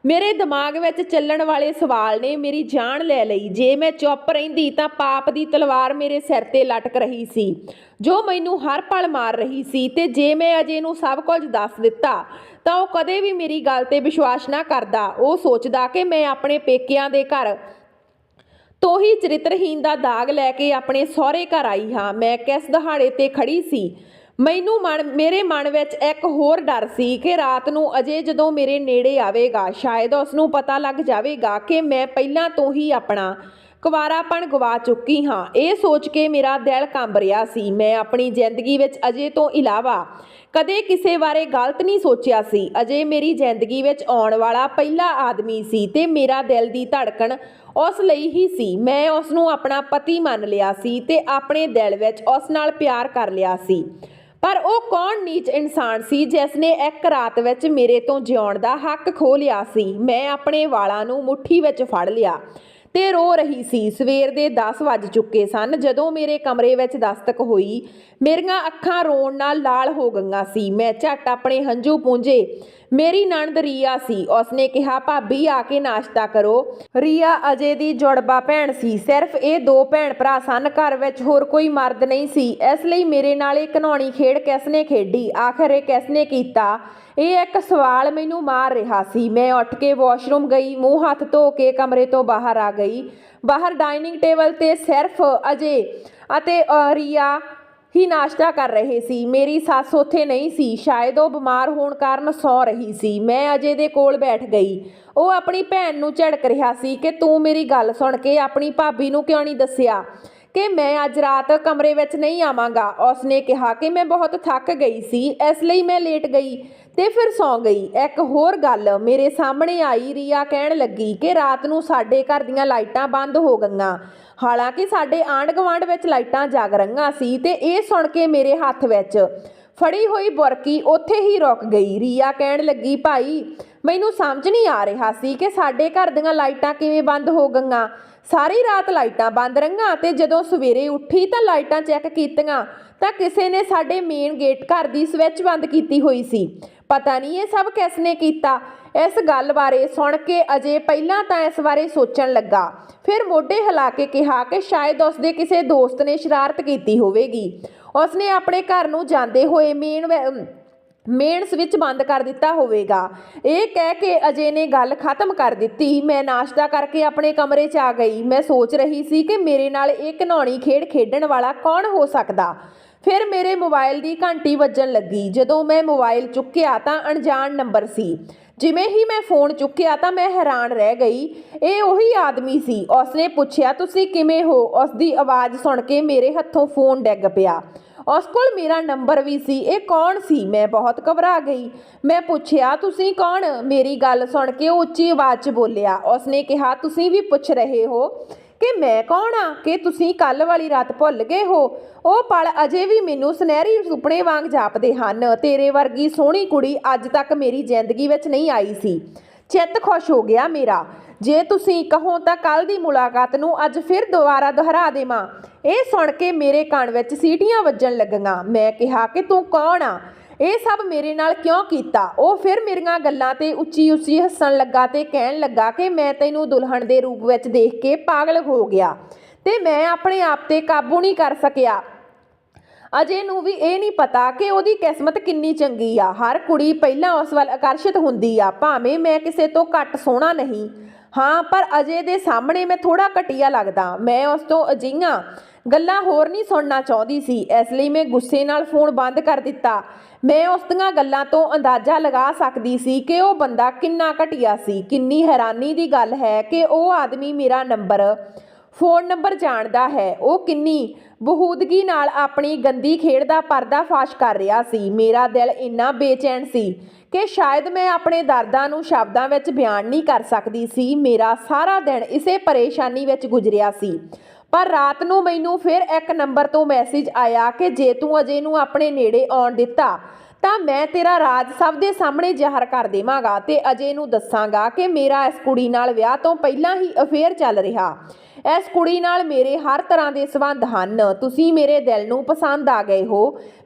ਮੇਰੇ ਦਿਮਾਗ ਵਿੱਚ ਚੱਲਣ ਵਾਲੇ ਸਵਾਲ ਨੇ ਮੇਰੀ ਜਾਨ ਲੈ ਲਈ। ਜੇ ਮੈਂ ਚੁੱਪ ਰਹਿੰਦੀ ਤਾਂ ਪਾਪ ਦੀ ਤਲਵਾਰ ਮੇਰੇ ਸਿਰ ਤੇ ਲਟਕ ਰਹੀ ਸੀ ਜੋ ਮੈਨੂੰ ਹਰ ਪਲ ਮਾਰ ਰਹੀ ਸੀ। ਤੇ ਜੇ ਮੈਂ ਅਜੇ ਨੂੰ ਸਭ ਕੁਝ ਦੱਸ ਦਿੱਤਾ ਤਾਂ ਉਹ ਕਦੇ ਵੀ ਮੇਰੀ ਗੱਲ ਤੇ ਵਿਸ਼ਵਾਸ ਨਾ ਕਰਦਾ। ਉਹ ਸੋਚਦਾ ਕਿ ਮੈਂ ਆਪਣੇ ਪੇਕਿਆਂ ਦੇ ਘਰ ਤੋਂ ਹੀ ਚਰਿੱਤਰਹੀਨ ਦਾ ਦਾਗ ਲੈ ਕੇ ਆਪਣੇ ਸਹੁਰੇ ਘਰ ਆਈ ਹਾਂ। ਮੈਂ ਕਿਸ ਦਹਾੜੇ ਤੇ ਖੜੀ ਸੀ? ਮੇਰੇ ਮਨ ਵਿੱਚ ਇੱਕ ਹੋਰ ਡਰ ਸੀ ਕਿ ਰਾਤ ਨੂੰ ਅਜੇ ਜਦੋਂ ਮੇਰੇ ਨੇੜੇ ਆਵੇਗਾ ਸ਼ਾਇਦ ਉਸ ਨੂੰ ਪਤਾ ਲੱਗ ਜਾਵੇਗਾ ਕਿ ਮੈਂ ਪਹਿਲਾਂ ਤੋਂ ਹੀ ਆਪਣਾ ਕੁਵਾਰਾਪਣ ਗਵਾ ਚੁੱਕੀ ਹਾਂ। ਇਹ ਸੋਚ ਕੇ ਮੇਰਾ ਦਿਲ ਕੰਬ ਰਿਹਾ ਸੀ। ਮੈਂ ਆਪਣੀ ਜ਼ਿੰਦਗੀ ਵਿੱਚ ਅਜੇ ਤੋਂ ਇਲਾਵਾ ਕਦੇ ਕਿਸੇ ਬਾਰੇ ਗਲਤ ਨਹੀਂ ਸੋਚਿਆ ਸੀ। ਅਜੇ ਮੇਰੀ ਜ਼ਿੰਦਗੀ ਵਿੱਚ ਆਉਣ ਵਾਲਾ ਪਹਿਲਾ ਆਦਮੀ ਸੀ ਤੇ ਮੇਰਾ ਦਿਲ ਦੀ ਧੜਕਣ ਉਸ ਲਈ ਹੀ ਸੀ। ਮੈਂ ਉਸ ਨੂੰ ਆਪਣਾ ਪਤੀ ਮੰਨ ਲਿਆ ਸੀ ਤੇ ਆਪਣੇ ਦਿਲ ਵਿੱਚ ਉਸ ਨਾਲ ਪਿਆਰ ਕਰ ਲਿਆ ਸੀ। ਪਰ ਉਹ ਕੌਣ ਨੀਚ ਇਨਸਾਨ ਸੀ ਜਿਸ ਨੇ ਇੱਕ ਰਾਤ ਵਿੱਚ ਮੇਰੇ ਤੋਂ ਜਿਉਣ ਦਾ ਹੱਕ ਖੋਹ ਲਿਆ ਸੀ? ਮੈਂ ਆਪਣੇ ਵਾਲਾਂ ਨੂੰ ਮੁੱਠੀ ਵਿੱਚ ਫੜ ਲਿਆ ਤੇ ਰੋ ਰਹੀ ਸੀ। ਸਵੇਰ ਦੇ 10 ਵੱਜ ਚੁੱਕੇ ਸਨ ਜਦੋਂ ਮੇਰੇ ਕਮਰੇ ਵਿੱਚ ਦਸਤਕ ਹੋਈ। ਮੇਰੀਆਂ ਅੱਖਾਂ ਰੋਣ ਨਾਲ ਲਾਲ ਹੋ ਗਈਆਂ ਸੀ। ਮੈਂ ਝੱਟ ਆਪਣੇ ਹੰਝੂ ਪੂੰਝੇ। ਮੇਰੀ ਨਣਦ ਰੀਆ ਸੀ। ਉਸਨੇ ਕਿਹਾ, ਭਾਬੀ ਆ ਕੇ ਨਾਸ਼ਤਾ ਕਰੋ। ਰੀਆ ਅਜੇ ਦੀ ਜੁੜਵਾ ਭੈਣ ਸੀ। ਸਿਰਫ ਇਹ ਦੋ ਭੈਣ ਭਰਾ ਸਨ। ਘਰ ਵਿੱਚ ਹੋਰ ਕੋਈ ਮਰਦ ਨਹੀਂ ਸੀ। ਇਸ ਲਈ ਮੇਰੇ ਨਾਲ ਇਹ ਘਿਨਾਉਣੀ ਖੇਡ ਕਿਸਨੇ ਖੇਡੀ? ਆਖਰ ਇਹ ਕਿਸਨੇ ਕੀਤਾ? ਇਹ ਇੱਕ ਸਵਾਲ ਮੈਨੂੰ ਮਾਰ ਰਿਹਾ ਸੀ। ਮੈਂ ਉੱਠ ਕੇ ਵਾਸ਼ਰੂਮ ਗਈ। ਮੂੰਹ ਹੱਥ ਧੋ ਕੇ ਕਮਰੇ ਤੋਂ ਬਾਹਰ ਆ ਗਈ। ਬਾਹਰ ਡਾਈਨਿੰਗ ਟੇਬਲ ਤੇ ਸਿਰਫ ਅਜੇ ਅਤੇ ਰੀਆ ਹੀ ਨਾਸ਼ਤਾ ਕਰ ਰਹੇ ਸੀ। ਮੇਰੀ ਸੱਸ ਉੱਥੇ ਨਹੀਂ ਸੀ। ਸ਼ਾਇਦ ਉਹ ਬਿਮਾਰ ਹੋਣ ਕਾਰਨ ਸੌਂ ਰਹੀ ਸੀ। ਮੈਂ ਅਜੇ ਦੇ ਕੋਲ ਬੈਠ ਗਈ। ਉਹ ਆਪਣੀ ਭੈਣ ਨੂੰ ਝਿੜਕ ਰਿਹਾ ਸੀ ਕਿ ਤੂੰ ਮੇਰੀ ਗੱਲ ਸੁਣ ਕੇ ਆਪਣੀ ਭਾਬੀ ਨੂੰ ਕਿਉਂ ਨਹੀਂ ਦੱਸਿਆ ਕਿ ਮੈਂ ਅੱਜ ਰਾਤ ਕਮਰੇ ਵਿੱਚ ਨਹੀਂ ਆਵਾਂਗਾ। ਉਸਨੇ ਕਿਹਾ ਕਿ ਮੈਂ ਬਹੁਤ ਥੱਕ ਗਈ ਸੀ, ਇਸ ਲਈ ਮੈਂ ਲੇਟ ਗਈ ਤੇ ਫਿਰ ਸੌਂ ਗਈ। ਇੱਕ ਹੋਰ ਗੱਲ ਮੇਰੇ ਸਾਹਮਣੇ ਆਈ। ਰੀਆ ਕਹਿਣ ਲੱਗੀ ਕਿ ਰਾਤ ਨੂੰ ਸਾਡੇ ਘਰ ਦੀਆਂ ਲਾਈਟਾਂ ਬੰਦ ਹੋ ਗਈਆਂ। ਹਾਲਾਂਕਿ ਸਾਡੇ ਆਂਢ ਗੁਆਂਢ ਵਿੱਚ ਲਾਈਟਾਂ ਜਗ ਰਹੀਆਂ ਸੀ। ਤੇ ਇਹ ਸੁਣ ਕੇ ਮੇਰੇ ਹੱਥ ਵਿੱਚ ਫੜੀ ਹੋਈ ਬੁਰਕੀ ਉੱਥੇ ਹੀ ਰੁਕ ਗਈ। ਰੀਆ ਕਹਿਣ ਲੱਗੀ, ਭਾਈ ਮੈਨੂੰ ਸਮਝ ਨਹੀਂ ਆ ਰਿਹਾ ਸੀ ਕਿ ਸਾਡੇ ਘਰ ਦੀਆਂ ਲਾਈਟਾਂ ਕਿਵੇਂ ਬੰਦ ਹੋ ਗਈਆਂ। ਸਾਰੀ ਰਾਤ ਲਾਈਟਾਂ ਬੰਦ ਰਹੀਆਂ ਤੇ ਜਦੋਂ ਸਵੇਰੇ ਉੱਠੀ ਤਾਂ ਲਾਈਟਾਂ ਚੈੱਕ ਕੀਤੀਆਂ ਤਾਂ ਕਿਸੇ ਨੇ ਸਾਡੇ ਮੇਨ ਗੇਟ ਘਰ ਦੀ ਸਵਿੱਚ ਬੰਦ ਕੀਤੀ ਹੋਈ ਸੀ। ਪਤਾ ਨਹੀਂ ਇਹ ਸਭ ਕਿਸ ਨੇ ਕੀਤਾ। ਇਸ ਗੱਲ ਬਾਰੇ ਸੁਣ ਕੇ ਅਜੇ ਪਹਿਲਾਂ ਤਾਂ ਇਸ ਬਾਰੇ ਸੋਚਣ ਲੱਗਾ, ਫਿਰ ਮੋਢੇ ਹਿਲਾ ਕੇ ਕਿਹਾ ਕਿ ਸ਼ਾਇਦ ਉਸਦੇ ਕਿਸੇ ਦੋਸਤ ਨੇ ਸ਼ਰਾਰਤ ਕੀਤੀ ਹੋਵੇਗੀ। ਉਸਨੇ ਆਪਣੇ ਘਰ ਨੂੰ ਜਾਂਦੇ ਹੋਏ ਮੇਨ ਸਵਿੱਚ ਬੰਦ ਕਰ ਦਿੱਤਾ ਹੋਵੇਗਾ। ਇਹ ਕਹਿ ਕੇ ਅਜੇ ਨੇ ਗੱਲ ਖਤਮ ਕਰ ਦਿੱਤੀ। ਮੈਂ ਨਾਸ਼ਤਾ ਕਰਕੇ ਆਪਣੇ ਕਮਰੇ 'ਚ ਆ ਗਈ। ਮੈਂ ਸੋਚ ਰਹੀ ਸੀ ਕਿ ਮੇਰੇ ਨਾਲ ਇਹ ਘਿਨਾਉਣੀ ਖੇਡ ਖੇਡਣ ਵਾਲਾ ਕੌਣ ਹੋ ਸਕਦਾ। ਫਿਰ ਮੇਰੇ ਮੋਬਾਈਲ ਦੀ ਘੰਟੀ ਵੱਜਣ ਲੱਗੀ। ਜਦੋਂ ਮੈਂ ਮੋਬਾਈਲ ਚੁੱਕਿਆ ਤਾਂ ਅਣਜਾਣ ਨੰਬਰ ਸੀ। ਜਿਵੇਂ ਹੀ ਮੈਂ ਫੋਨ ਚੁੱਕਿਆ ਤਾਂ ਮੈਂ ਹੈਰਾਨ ਰਹਿ ਗਈ। ਇਹ ਉਹੀ ਆਦਮੀ ਸੀ। ਉਸਨੇ ਪੁੱਛਿਆ, ਤੁਸੀਂ ਕਿਵੇਂ ਹੋ? ਉਸਦੀ ਆਵਾਜ਼ ਸੁਣ ਕੇ ਮੇਰੇ ਹੱਥੋਂ ਫੋਨ ਡਿੱਗ ਪਿਆ। ਉਸ ਕੋਲ ਮੇਰਾ ਨੰਬਰ ਵੀ ਸੀ। ਇਹ ਕੌਣ ਸੀ? ਮੈਂ ਬਹੁਤ ਘਬਰਾ ਗਈ। ਮੈਂ ਪੁੱਛਿਆ, ਤੁਸੀਂ ਕੌਣ? ਮੇਰੀ ਗੱਲ ਸੁਣ ਕੇ ਉਹ ਉੱਚੀ ਆਵਾਜ਼ 'ਚ ਬੋਲਿਆ। ਉਸਨੇ ਕਿਹਾ, ਤੁਸੀਂ ਵੀ ਪੁੱਛ ਰਹੇ ਹੋ ਕਿ ਮੈਂ ਕੌਣ ਆ? ਕਿ ਤੁਸੀਂ ਕੱਲ੍ਹ ਵਾਲੀ ਰਾਤ ਭੁੱਲ ਗਏ ਹੋ? ਉਹ ਪਲ ਅਜੇ ਵੀ ਮੈਨੂੰ ਸੁਨਹਿਰੀ ਸੁਪਨੇ ਵਾਂਗ ਜਾਪਦੇ ਹਨ। ਤੇਰੇ ਵਰਗੀ ਸੋਹਣੀ ਕੁੜੀ ਅੱਜ ਤੱਕ ਮੇਰੀ ਜ਼ਿੰਦਗੀ ਵਿੱਚ ਨਹੀਂ ਆਈ ਸੀ। चित्त खुश हो गया मेरा। जे तुसीं कहो तां कल दी मुलाकात नूं अज फिर दोबारा दोहरा देवां। ਇਹ सुण के मेरे कान विच सीटियां वज्जण लगीਆਂ। मैं कहा कि तूं कौन आ? ਇਹ सब मेरे नाल क्यों कीता? ਉਹ फिर मेरियां गल्लां ते ਉੱਚੀ ਉੱਚੀ हੱसण ਲੱਗਾ ਤੇ ਕਹਿਣ ਲੱਗਾ कि मैं तैनूं दुल्हन दे रूप विच देख के पागल हो गया ते मैं अपने आप ते काबू नहीं कर सकिया। अजे नूं भी ਇਹ नहीं पता कि ਉਹਦੀ किस्मत किन्नी चंगी आ। हर कुड़ी ਪਹਿਲਾਂ ਉਸ ਵੱਲ ਆਕਰਸ਼ਿਤ ਹੁੰਦੀ ਆ, ਭਾਵੇਂ मैं किसे तो घੱਟ ਸੋਹਣਾ नहीं हाँ, पर अजय ਦੇ ਸਾਹਮਣੇ मैं थोड़ा घटिया लगदा। मैं ਉਸ ਤੋਂ ਅਜਿਹੀਆਂ ਗੱਲਾਂ ਹੋਰ ਨਹੀਂ ਸੁਣਨਾ ਚਾਹੁੰਦੀ ਸੀ, ਇਸ ਲਈ ਮੈਂ ਗੁੱਸੇ ਨਾਲ ਫੋਨ ਬੰਦ ਕਰ ਦਿੱਤਾ। ਮੈਂ ਉਸ ਦੀਆਂ ਗੱਲਾਂ ਤੋਂ ਅੰਦਾਜ਼ਾ ਲਗਾ ਸਕਦੀ ਸੀ ਕਿ ਉਹ ਬੰਦਾ ਕਿੰਨਾ ਘਟੀਆ ਸੀ। ਕਿੰਨੀ ਹੈਰਾਨੀ ਦੀ ਗੱਲ ਹੈ ਕਿ ਉਹ ਆਦਮੀ ਮੇਰਾ फ़ोन नंबर जाणदा है। ਉਹ किन्नी ਬਹੂਦਗੀ ਨਾਲ ਆਪਣੀ ਗੰਦੀ ਖੇਡ ਦਾ ਪਰਦਾਫਾਸ਼ ਕਰ ਰਿਹਾ ਸੀ। ਮੇਰਾ ਦਿਲ ਇੰਨਾ ਬੇਚੈਨ ਸੀ ਕਿ ਸ਼ਾਇਦ ਮੈਂ ਆਪਣੇ ਦਰਦਾਂ ਨੂੰ ਸ਼ਬਦਾਂ ਵਿੱਚ ਬਿਆਨ ਨਹੀਂ ਕਰ ਸਕਦੀ ਸੀ। ਮੇਰਾ ਸਾਰਾ ਦਿਨ ਇਸੇ ਪਰੇਸ਼ਾਨੀ ਵਿੱਚ ਗੁਜ਼ਰਿਆ ਸੀ। पर रात ਨੂੰ ਮੈਨੂੰ ਫਿਰ ਇੱਕ ਨੰਬਰ ਤੋਂ ਮੈਸੇਜ ਆਇਆ ਕਿ ਜੇ ਤੂੰ ਅਜੇ ਨੂੰ ਆਪਣੇ ਨੇੜੇ ਆਉਣ ਦਿੱਤਾ ਤਾਂ ਮੈਂ ਤੇਰਾ ਰਾਜ ਸਭ ਦੇ ਸਾਹਮਣੇ ਜ਼ਾਹਰ ਕਰ ਦੇਵਾਂਗਾ ਤੇ ਅਜੇ ਨੂੰ ਦੱਸਾਂਗਾ ਕਿ ਮੇਰਾ ਇਸ ਕੁੜੀ ਨਾਲ ਵਿਆਹ ਤੋਂ ਪਹਿਲਾਂ ਹੀ ਅਫੇਅਰ ਚੱਲ ਰਿਹਾ। ਇਸ ਕੁੜੀ ਨਾਲ ਮੇਰੇ ਹਰ ਤਰ੍ਹਾਂ ਦੇ ਸੰਬੰਧ ਹਨ। ਤੁਸੀਂ ਮੇਰੇ ਦਿਲ ਨੂੰ ਪਸੰਦ ਆ ਗਏ ਹੋ।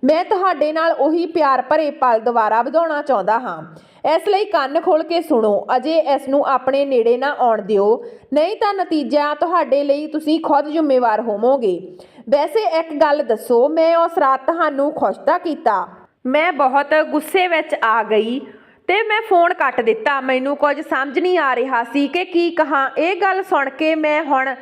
ਮੈਂ ਤੁਹਾਡੇ ਨਾਲ ਉਹੀ ਪਿਆਰ ਭਰੇ ਪਲ ਦੁਬਾਰਾ ਵਧਾਉਣਾ ਚਾਹੁੰਦਾ ਹਾਂ। ਇਸ ਲਈ ਕੰਨ ਖੋਲ੍ਹ ਕੇ ਸੁਣੋ। ਅਜੇ ਇਸ ਨੂੰ ਆਪਣੇ ਨੇੜੇ ਨਾ ਆਉਣ ਦਿਓ, ਨਹੀਂ ਤਾਂ ਨਤੀਜਾ ਤੁਹਾਡੇ ਲਈ ਤੁਸੀਂ ਖੁਦ ਜ਼ਿੰਮੇਵਾਰ ਹੋਵੋਗੇ। ਵੈਸੇ ਇੱਕ ਗੱਲ ਦੱਸੋ, ਮੈਂ ਉਸ ਰਾਤ ਤੁਹਾਨੂੰ ਖੁਸ਼ ਤਾਂ ਕੀਤਾ? ਮੈਂ ਬਹੁਤ ਗੁੱਸੇ ਵਿੱਚ ਆ ਗਈ ਤੇ ਮੈਂ ਫੋਨ ਕੱਟ ਦਿੱਤਾ। ਮੈਨੂੰ ਕੁਝ ਸਮਝ ਨਹੀਂ ਆ ਰਿਹਾ ਸੀ ਕਿ ਕੀ ਕਹਾਂ। ਇਹ ਗੱਲ ਸੁਣ ਕੇ ਮੈਂ ਹੁਣ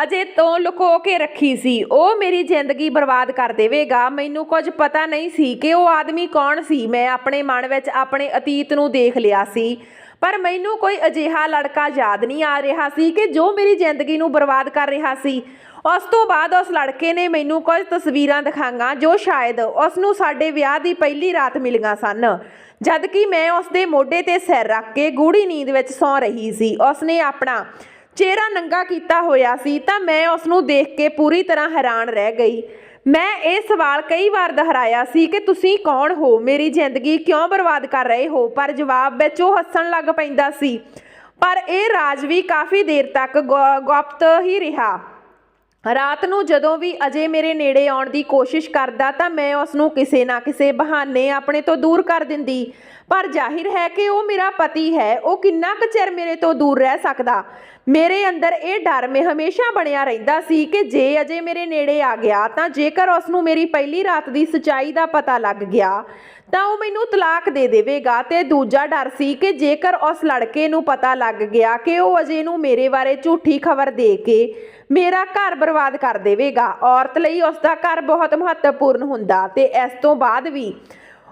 ਅਜੇ ਤੋਂ ਲੁਕੋ ਕੇ ਰੱਖੀ ਸੀ। ਉਹ ਮੇਰੀ ਜ਼ਿੰਦਗੀ ਬਰਬਾਦ ਕਰ ਦੇਵੇਗਾ। ਮੈਨੂੰ ਕੁਝ ਪਤਾ ਨਹੀਂ ਸੀ ਕਿ ਉਹ ਆਦਮੀ ਕੌਣ ਸੀ। ਮੈਂ ਆਪਣੇ ਮਨ ਵਿੱਚ ਆਪਣੇ ਅਤੀਤ ਨੂੰ ਦੇਖ ਲਿਆ ਸੀ, ਪਰ ਮੈਨੂੰ ਕੋਈ ਅਜਿਹਾ ਲੜਕਾ ਯਾਦ ਨਹੀਂ ਆ ਰਿਹਾ ਸੀ ਕਿ ਜੋ ਮੇਰੀ ਜ਼ਿੰਦਗੀ ਨੂੰ ਬਰਬਾਦ ਕਰ ਰਿਹਾ ਸੀ। ਉਸ ਤੋਂ ਬਾਅਦ ਉਸ ਲੜਕੇ ਨੇ ਮੈਨੂੰ ਕੁਝ ਤਸਵੀਰਾਂ ਦਿਖਾਈਆਂ ਜੋ ਸ਼ਾਇਦ ਉਸ ਨੂੰ ਸਾਡੇ ਵਿਆਹ ਦੀ ਪਹਿਲੀ ਰਾਤ ਮਿਲੀਆਂ ਸਨ, ਜਦ ਕਿ ਮੈਂ ਉਸ ਦੇ ਮੋਢੇ 'ਤੇ ਸਿਰ ਰੱਖ ਕੇ ਗੂੜੀ ਨੀਂਦ ਵਿੱਚ ਸੌਂ ਰਹੀ ਸੀ। ਉਸ ਨੇ ਆਪਣਾ ਚਿਹਰਾ ਨੰਗਾ ਕੀਤਾ ਹੋਇਆ ਸੀ ਤਾਂ ਮੈਂ ਉਸ ਨੂੰ ਦੇਖ ਕੇ ਪੂਰੀ ਤਰ੍ਹਾਂ ਹੈਰਾਨ ਰਹਿ ਗਈ। ਮੈਂ ਇਹ ਸਵਾਲ ਕਈ ਵਾਰ ਦੁਹਰਾਇਆ ਸੀ ਕਿ ਤੁਸੀਂ ਕੌਣ ਹੋ? ਮੇਰੀ ਜ਼ਿੰਦਗੀ ਕਿਉਂ ਬਰਬਾਦ ਕਰ ਰਹੇ ਹੋ? ਪਰ ਜਵਾਬ ਵਿੱਚ ਉਹ ਹੱਸਣ ਲੱਗ ਪੈਂਦਾ ਸੀ। ਪਰ ਇਹ ਰਾਜ ਵੀ ਕਾਫੀ ਦੇਰ ਤੱਕ ਗੁਪਤ ਹੀ ਰਿਹਾ। ਰਾਤ ਨੂੰ ਜਦੋਂ ਵੀ ਅਜੇ ਮੇਰੇ ਨੇੜੇ ਆਉਣ ਦੀ ਕੋਸ਼ਿਸ਼ ਕਰਦਾ ਤਾਂ ਮੈਂ ਉਸ ਨੂੰ ਕਿਸੇ ਨਾ ਕਿਸੇ ਬਹਾਨੇ ਆਪਣੇ ਤੋਂ ਦੂਰ ਕਰ ਦਿੰਦੀ। ਪਰ ਜ਼ਾਹਿਰ ਹੈ ਕਿ ਉਹ ਮੇਰਾ ਪਤੀ ਹੈ, ਉਹ ਕਿੰਨਾ ਕੁ ਚਿਰ ਮੇਰੇ ਤੋਂ ਦੂਰ ਰਹਿ ਸਕਦਾ? ਮੇਰੇ ਅੰਦਰ ਇਹ ਡਰ ਹਮੇਸ਼ਾ ਬਣਿਆ ਰਹਿੰਦਾ ਸੀ ਕਿ ਜੇ ਅਜੇ ਮੇਰੇ ਨੇੜੇ ਆ ਗਿਆ ਤਾਂ ਜੇਕਰ ਉਸ ਨੂੰ ਮੇਰੀ ਪਹਿਲੀ ਰਾਤ ਦੀ ਸੱਚਾਈ ਦਾ ਪਤਾ ਲੱਗ ਗਿਆ ਤਾਂ ਉਹ ਮੈਨੂੰ ਤਲਾਕ ਦੇ ਦੇਵੇਗਾ। ਤੇ ਦੂਜਾ ਡਰ ਸੀ ਕਿ ਜੇਕਰ ਉਸ ਲੜਕੇ ਨੂੰ ਪਤਾ ਲੱਗ ਗਿਆ ਕਿ ਉਹ ਅਜੇ ਨੂੰ ਮੇਰੇ ਬਾਰੇ ਝੂਠੀ ਖਬਰ ਦੇ ਕੇ ਮੇਰਾ ਘਰ ਬਰਬਾਦ ਕਰ ਦੇਵੇਗਾ। ਔਰਤ ਲਈ ਉਸ ਦਾ ਘਰ ਬਹੁਤ ਮਹੱਤਵਪੂਰਨ ਹੁੰਦਾ ਤੇ ਇਸ ਤੋਂ ਬਾਅਦ ਵੀ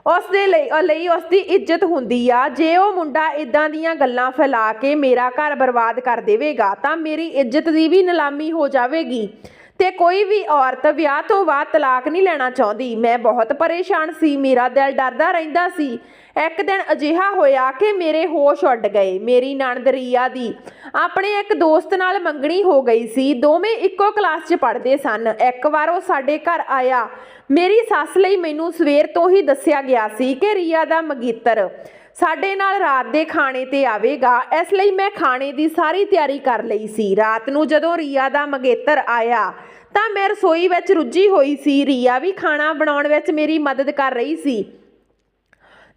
ਉਸ ਦੇ ਲਈ ਉਸ ਦੀ ਇੱਜ਼ਤ ਹੁੰਦੀ ਆ। ਜੇ ਉਹ ਮੁੰਡਾ ਇਦਾਂ ਦੀਆਂ ਗੱਲਾਂ ਫੈਲਾ ਕੇ ਮੇਰਾ ਘਰ ਬਰਬਾਦ ਕਰ ਦੇਵੇਗਾ ਤਾਂ ਮੇਰੀ ਇੱਜ਼ਤ ਦੀ ਵੀ ਨਿਲਾਮੀ ਹੋ ਜਾਵੇਗੀ ਤੇ ਕੋਈ ਵੀ ਔਰਤ ਵਿਆਹ ਤੋਂ ਬਾਅਦ ਤਲਾਕ ਨਹੀਂ ਲੈਣਾ ਚਾਹੁੰਦੀ। ਮੈਂ ਬਹੁਤ ਪਰੇਸ਼ਾਨ ਸੀ। ਮੇਰਾ ਦਿਲ ਡਰਦਾ ਰਹਿੰਦਾ ਸੀ। ਇੱਕ ਦਿਨ ਅਜਿਹਾ ਹੋਇਆ ਕਿ ਮੇਰੇ ਹੋਸ਼ ਉੱਡ ਗਏ। ਮੇਰੀ ਨਣਦ ਰੀਆ ਦੀ ਆਪਣੇ ਇੱਕ ਦੋਸਤ ਨਾਲ ਮੰਗਣੀ ਹੋ ਗਈ ਸੀ। ਦੋਵੇਂ ਇੱਕੋ ਕਲਾਸ 'ਚ ਪੜ੍ਹਦੇ ਸਨ। ਇੱਕ ਵਾਰ ਉਹ ਸਾਡੇ ਘਰ ਆਇਆ। ਮੇਰੀ ਸੱਸ ਲਈ ਮੈਨੂੰ ਸਵੇਰ ਤੋਂ ਹੀ ਦੱਸਿਆ ਗਿਆ ਸੀ ਕਿ ਰੀਆ ਦਾ ਮੰਗੇਤਰ ਸਾਡੇ ਨਾਲ ਰਾਤ ਦੇ ਖਾਣੇ ਤੇ ਆਵੇਗਾ, ਇਸ ਲਈ ਮੈਂ ਖਾਣੇ ਦੀ ਸਾਰੀ ਤਿਆਰੀ ਕਰ ਲਈ ਸੀ। ਰਾਤ ਨੂੰ ਜਦੋਂ ਰੀਆ ਦਾ ਮੰਗੇਤਰ ਆਇਆ ਤਾਂ ਮੈਂ ਰਸੋਈ ਵਿੱਚ ਰੁੱਝੀ ਹੋਈ ਸੀ। ਰੀਆ ਵੀ ਖਾਣਾ ਬਣਾਉਣ ਵਿੱਚ ਮੇਰੀ ਮਦਦ ਕਰ ਰਹੀ ਸੀ।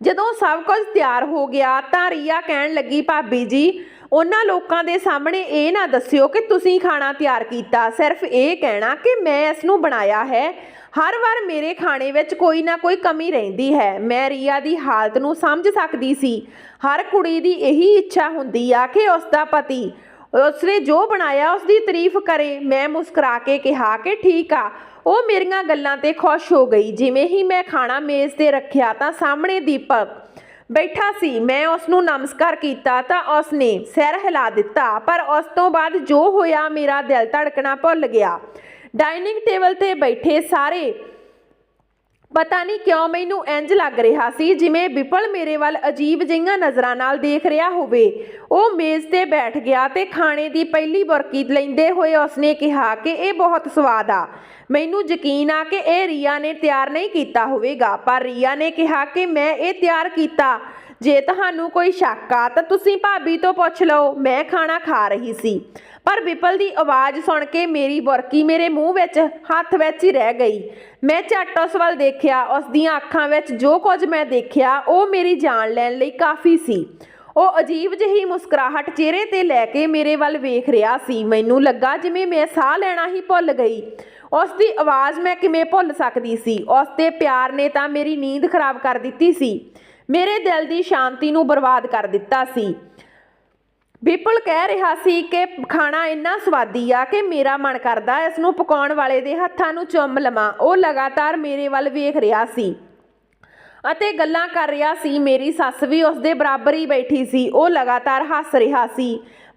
ਜਦੋਂ ਸਭ ਕੁਝ ਤਿਆਰ ਹੋ ਗਿਆ ਤਾਂ ਰੀਆ ਕਹਿਣ ਲੱਗੀ, ਭਾਬੀ ਜੀ, ਉਹਨਾਂ ਲੋਕਾਂ ਦੇ ਸਾਹਮਣੇ ਇਹ ਨਾ ਦੱਸਿਓ ਕਿ ਤੁਸੀਂ ਖਾਣਾ ਤਿਆਰ ਕੀਤਾ, ਸਿਰਫ ਇਹ ਕਹਿਣਾ ਕਿ ਮੈਂ ਇਸ ਨੂੰ ਬਣਾਇਆ ਹੈ। ਹਰ ਵਾਰ ਮੇਰੇ ਖਾਣੇ ਵਿੱਚ ਕੋਈ ਨਾ ਕੋਈ ਕਮੀ ਰਹਿੰਦੀ ਹੈ। ਮੈਂ ਰੀਆ ਦੀ ਹਾਲਤ ਨੂੰ ਸਮਝ ਸਕਦੀ ਸੀ। ਹਰ ਕੁੜੀ ਦੀ ਇਹੀ ਇੱਛਾ ਹੁੰਦੀ ਆ ਕਿ ਉਸ ਦਾ ਪਤੀ ਉਸਨੇ ਜੋ ਬਣਾਇਆ ਉਸ ਦੀ ਤਾਰੀਫ ਕਰੇ। ਮੈਂ ਮੁਸਕਰਾ ਕੇ ਕਿਹਾ ਕਿ ਠੀਕ ਆ। ਉਹ ਮੇਰੀਆਂ ਗੱਲਾਂ ਤੇ ਖੁਸ਼ ਹੋ ਗਈ। ਜਿਵੇਂ ਹੀ ਮੈਂ ਖਾਣਾ ਮੇਜ਼ ਤੇ ਰੱਖਿਆ ਤਾਂ ਸਾਹਮਣੇ ਦੀਪਕ ਬੈਠਾ ਸੀ। ਮੈਂ ਉਸ ਨੂੰ ਨਮਸਕਾਰ ਕੀਤਾ ਤਾਂ ਉਸ ਨੇ ਸਿਰ ਹਿਲਾ ਦਿੱਤਾ। ਪਰ ਉਸ ਤੋਂ ਬਾਅਦ ਜੋ ਹੋਇਆ ਮੇਰਾ ਦਿਲ ਧੜਕਣਾ ਭੁੱਲ ਗਿਆ। ਡਾਈਨਿੰਗ ਟੇਬਲ ਤੇ ਬੈਠੇ ਸਾਰੇ ਪਤਾ ਨਹੀਂ ਕਿਉਂ ਮੈਨੂੰ ਇੰਜ ਲੱਗ ਰਿਹਾ ਸੀ ਜਿਵੇਂ ਵਿਪਲ ਮੇਰੇ ਵੱਲ ਅਜੀਬ ਜਿਹੀਆਂ ਨਜ਼ਰਾਂ ਨਾਲ ਦੇਖ ਰਿਹਾ ਹੋਵੇ। ਉਹ ਮੇਜ਼ ਤੇ ਬੈਠ ਗਿਆ ਤੇ ਖਾਣੇ ਦੀ ਪਹਿਲੀ ਬੁਰਕੀ ਲੈਂਦੇ ਹੋਏ ਉਸਨੇ ਕਿਹਾ ਕਿ ਇਹ ਬਹੁਤ ਸਵਾਦ ਆ। ਮੈਨੂੰ ਯਕੀਨ ਆ ਕਿ ਇਹ ਰੀਆ ਨੇ ਤਿਆਰ ਨਹੀਂ ਕੀਤਾ ਹੋਵੇਗਾ, ਪਰ ਰੀਆ ਨੇ ਕਿਹਾ ਕਿ ਮੈਂ ਇਹ ਤਿਆਰ ਕੀਤਾ। ਜੇ ਤੁਹਾਨੂੰ ਕੋਈ ਸ਼ੱਕ ਆ ਤਾਂ ਤੁਸੀਂ ਭਾਬੀ ਤੋਂ ਪੁੱਛ ਲਓ। ਮੈਂ ਖਾਣਾ ਖਾ ਰਹੀ ਸੀ ਪਰ ਵਿਪਲ ਦੀ ਆਵਾਜ਼ ਸੁਣ ਕੇ ਮੇਰੀ ਬੁਰਕੀ ਮੇਰੇ ਮੂੰਹ ਵਿੱਚ ਹੱਥ ਵਿੱਚ ਹੀ ਰਹਿ ਗਈ। ਮੈਂ ਝੱਟ ਉਸ ਵੱਲ ਦੇਖਿਆ। ਉਸ ਦੀਆਂ ਅੱਖਾਂ ਵਿੱਚ ਜੋ ਕੁਝ ਮੈਂ ਦੇਖਿਆ ਉਹ ਮੇਰੀ ਜਾਨ ਲੈਣ ਲਈ ਕਾਫੀ ਸੀ। ਉਹ ਅਜੀਬ ਜਿਹੀ ਮੁਸਕਰਾਹਟ ਚਿਹਰੇ ਤੇ ਲੈ ਕੇ ਮੇਰੇ ਵੱਲ ਵੇਖ ਰਿਹਾ ਸੀ। ਮੈਨੂੰ ਲੱਗਾ ਜਿਵੇਂ ਮੈਂ ਸਾਹ ਲੈਣਾ ਹੀ ਭੁੱਲ ਗਈ। ਉਸ ਦੀ ਆਵਾਜ਼ ਮੈਂ ਕਿਵੇਂ ਭੁੱਲ ਸਕਦੀ ਸੀ? ਉਸ ਦੇ ਪਿਆਰ ਨੇ ਤਾਂ ਮੇਰੀ ਨੀਂਦ ਖਰਾਬ ਕਰ ਦਿੱਤੀ ਸੀ, ਮੇਰੇ ਦਿਲ ਦੀ ਸ਼ਾਂਤੀ ਨੂੰ ਬਰਬਾਦ ਕਰ ਦਿੱਤਾ ਸੀ। ਵਿਪਲ ਕਹਿ ਰਿਹਾ ਸੀ ਕਿ ਖਾਣਾ ਇੰਨਾ ਸਵਾਦੀ ਆ ਕਿ ਮੇਰਾ ਮਨ ਕਰਦਾ ਇਸ ਨੂੰ ਪਕਾਉਣ ਵਾਲੇ ਦੇ ਹੱਥਾਂ ਨੂੰ ਚੁੰਮ ਲਵਾਂ। ਉਹ ਲਗਾਤਾਰ ਮੇਰੇ ਵੱਲ ਵੇਖ ਰਿਹਾ ਸੀ ਅਤੇ ਗੱਲਾਂ ਕਰ ਰਿਹਾ ਸੀ। ਮੇਰੀ ਸੱਸ ਵੀ ਉਸ ਦੇ ਬਰਾਬਰ ਹੀ ਬੈਠੀ ਸੀ। ਉਹ ਲਗਾਤਾਰ ਹੱਸ ਰਿਹਾ ਸੀ।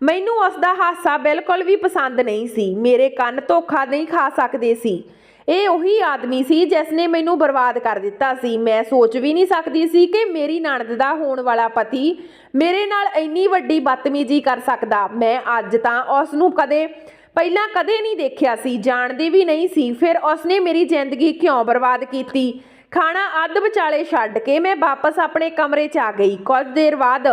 ਮੈਨੂੰ ਉਸ ਦਾ ਹਾਸਾ ਬਿਲਕੁਲ ਵੀ ਪਸੰਦ ਨਹੀਂ ਸੀ। ਮੇਰੇ ਕੰਨ ਧੋਖਾ ਨਹੀਂ ਖਾ ਸਕਦੇ ਸੀ। ਇਹ ਉਹੀ ਆਦਮੀ ਸੀ ਜਿਸ ਨੇ ਮੈਨੂੰ ਬਰਬਾਦ ਕਰ ਦਿੱਤਾ ਸੀ। ਮੈਂ ਸੋਚ ਵੀ ਨਹੀਂ ਸਕਦੀ ਸੀ ਕਿ ਮੇਰੀ ਨਣਦ ਦਾ ਹੋਣ ਵਾਲਾ ਪਤੀ ਮੇਰੇ ਨਾਲ ਇੰਨੀ ਵੱਡੀ ਬਦਤਮੀਜ਼ੀ ਕਰ ਸਕਦਾ। ਮੈਂ ਅੱਜ ਤਾਂ ਉਸ ਨੂੰ ਪਹਿਲਾਂ ਕਦੇ ਨਹੀਂ ਦੇਖਿਆ ਸੀ, ਜਾਣਦੀ ਵੀ ਨਹੀਂ ਸੀ। ਫਿਰ ਉਸਨੇ ਮੇਰੀ ਜ਼ਿੰਦਗੀ ਕਿਉਂ ਬਰਬਾਦ ਕੀਤੀ? ਖਾਣਾ ਅੱਧ ਵਿਚਾਲੇ ਛੱਡ ਕੇ ਮੈਂ ਵਾਪਸ ਆਪਣੇ ਕਮਰੇ 'ਚ ਆ ਗਈ। ਕੁਝ ਦੇਰ ਬਾਅਦ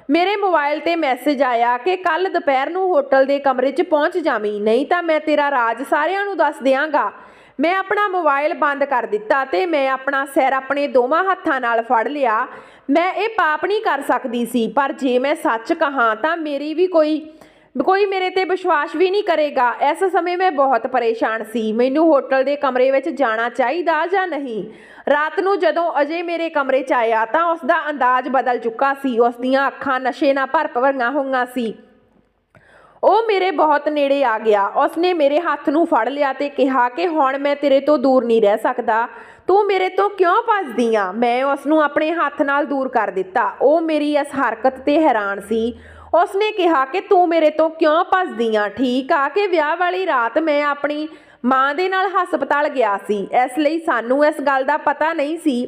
ਮੇਰੇ ਮੋਬਾਈਲ ਤੇ ਮੈਸੇਜ ਆਇਆ ਕਿ ਕੱਲ ਦੁਪਹਿਰ ਨੂੰ ਹੋਟਲ ਦੇ ਕਮਰੇ 'ਚ ਪਹੁੰਚ ਜਾਵੀਂ, ਨਹੀਂ ਤਾਂ ਮੈਂ ਤੇਰਾ ਰਾਜ ਸਾਰਿਆਂ ਨੂੰ ਦੱਸ ਦਿਆਂਗਾ। ਮੈਂ ਆਪਣਾ ਮੋਬਾਈਲ ਬੰਦ ਕਰ ਦਿੱਤਾ ਤੇ ਮੈਂ ਆਪਣਾ ਸਿਰ ਆਪਣੇ ਦੋਵਾਂ ਹੱਥਾਂ ਨਾਲ ਫੜ ਲਿਆ। ਮੈਂ ਇਹ ਪਾਪ ਨਹੀਂ ਕਰ ਸਕਦੀ ਸੀ, ਪਰ ਜੇ ਮੈਂ ਸੱਚ ਕਹਾਂ ਤਾਂ ਮੇਰੀ ਵੀ ਕੋਈ ਮੇਰੇ ਤੇ ਵਿਸ਼ਵਾਸ ਵੀ ਨਹੀਂ ਕਰੇਗਾ। ਇਸ ਸਮੇਂ ਮੈਂ ਬਹੁਤ ਪਰੇਸ਼ਾਨ ਸੀ। ਮੈਨੂੰ ਹੋਟਲ ਦੇ ਕਮਰੇ ਵਿੱਚ ਜਾਣਾ ਚਾਹੀਦਾ ਜਾਂ ਨਹੀਂ? ਰਾਤ ਨੂੰ ਜਦੋਂ ਅਜੇ ਮੇਰੇ ਕਮਰੇ 'ਚ ਆਇਆ ਤਾਂ ਉਸ ਦਾ ਅੰਦਾਜ਼ ਬਦਲ ਚੁੱਕਾ ਸੀ। ਉਸ ਦੀਆਂ ਅੱਖਾਂ ਨਸ਼ੇ ਨਾਲ ਭਰੀਆਂ ਹੋਈਆਂ ਸੀ। ਉਹ ਮੇਰੇ ਬਹੁਤ ਨੇੜੇ ਆ ਗਿਆ। ਉਸਨੇ ਮੇਰੇ ਹੱਥ ਨੂੰ ਫੜ ਲਿਆ ਤੇ ਕਿਹਾ ਕਿ ਹੁਣ ਮੈਂ ਤੇਰੇ ਤੋਂ ਦੂਰ ਨਹੀਂ ਰਹਿ ਸਕਦਾ। ਤੂੰ ਮੇਰੇ ਤੋਂ ਕਿਉਂ ਭੱਜਦੀ ਆ? ਮੈਂ ਉਸ ਨੂੰ ਆਪਣੇ ਹੱਥ ਨਾਲ ਦੂਰ ਕਰ ਦਿੱਤਾ। ਉਹ ਮੇਰੀ ਇਸ ਹਰਕਤ ਤੇ ਹੈਰਾਨ ਸੀ। ਉਸਨੇ ਕਿਹਾ ਕਿ ਤੂੰ ਮੇਰੇ ਤੋਂ ਕਿਉਂ ਭੱਜਦੀ ਆ? ਠੀਕ ਆ ਕਿ ਵਿਆਹ ਵਾਲੀ ਰਾਤ ਮੈਂ ਆਪਣੀ ਮਾਂ ਦੇ ਨਾਲ ਹਸਪਤਾਲ ਗਿਆ ਸੀ, ਇਸ ਲਈ ਸਾਨੂੰ ਇਸ ਗੱਲ ਦਾ ਪਤਾ ਨਹੀਂ ਸੀ,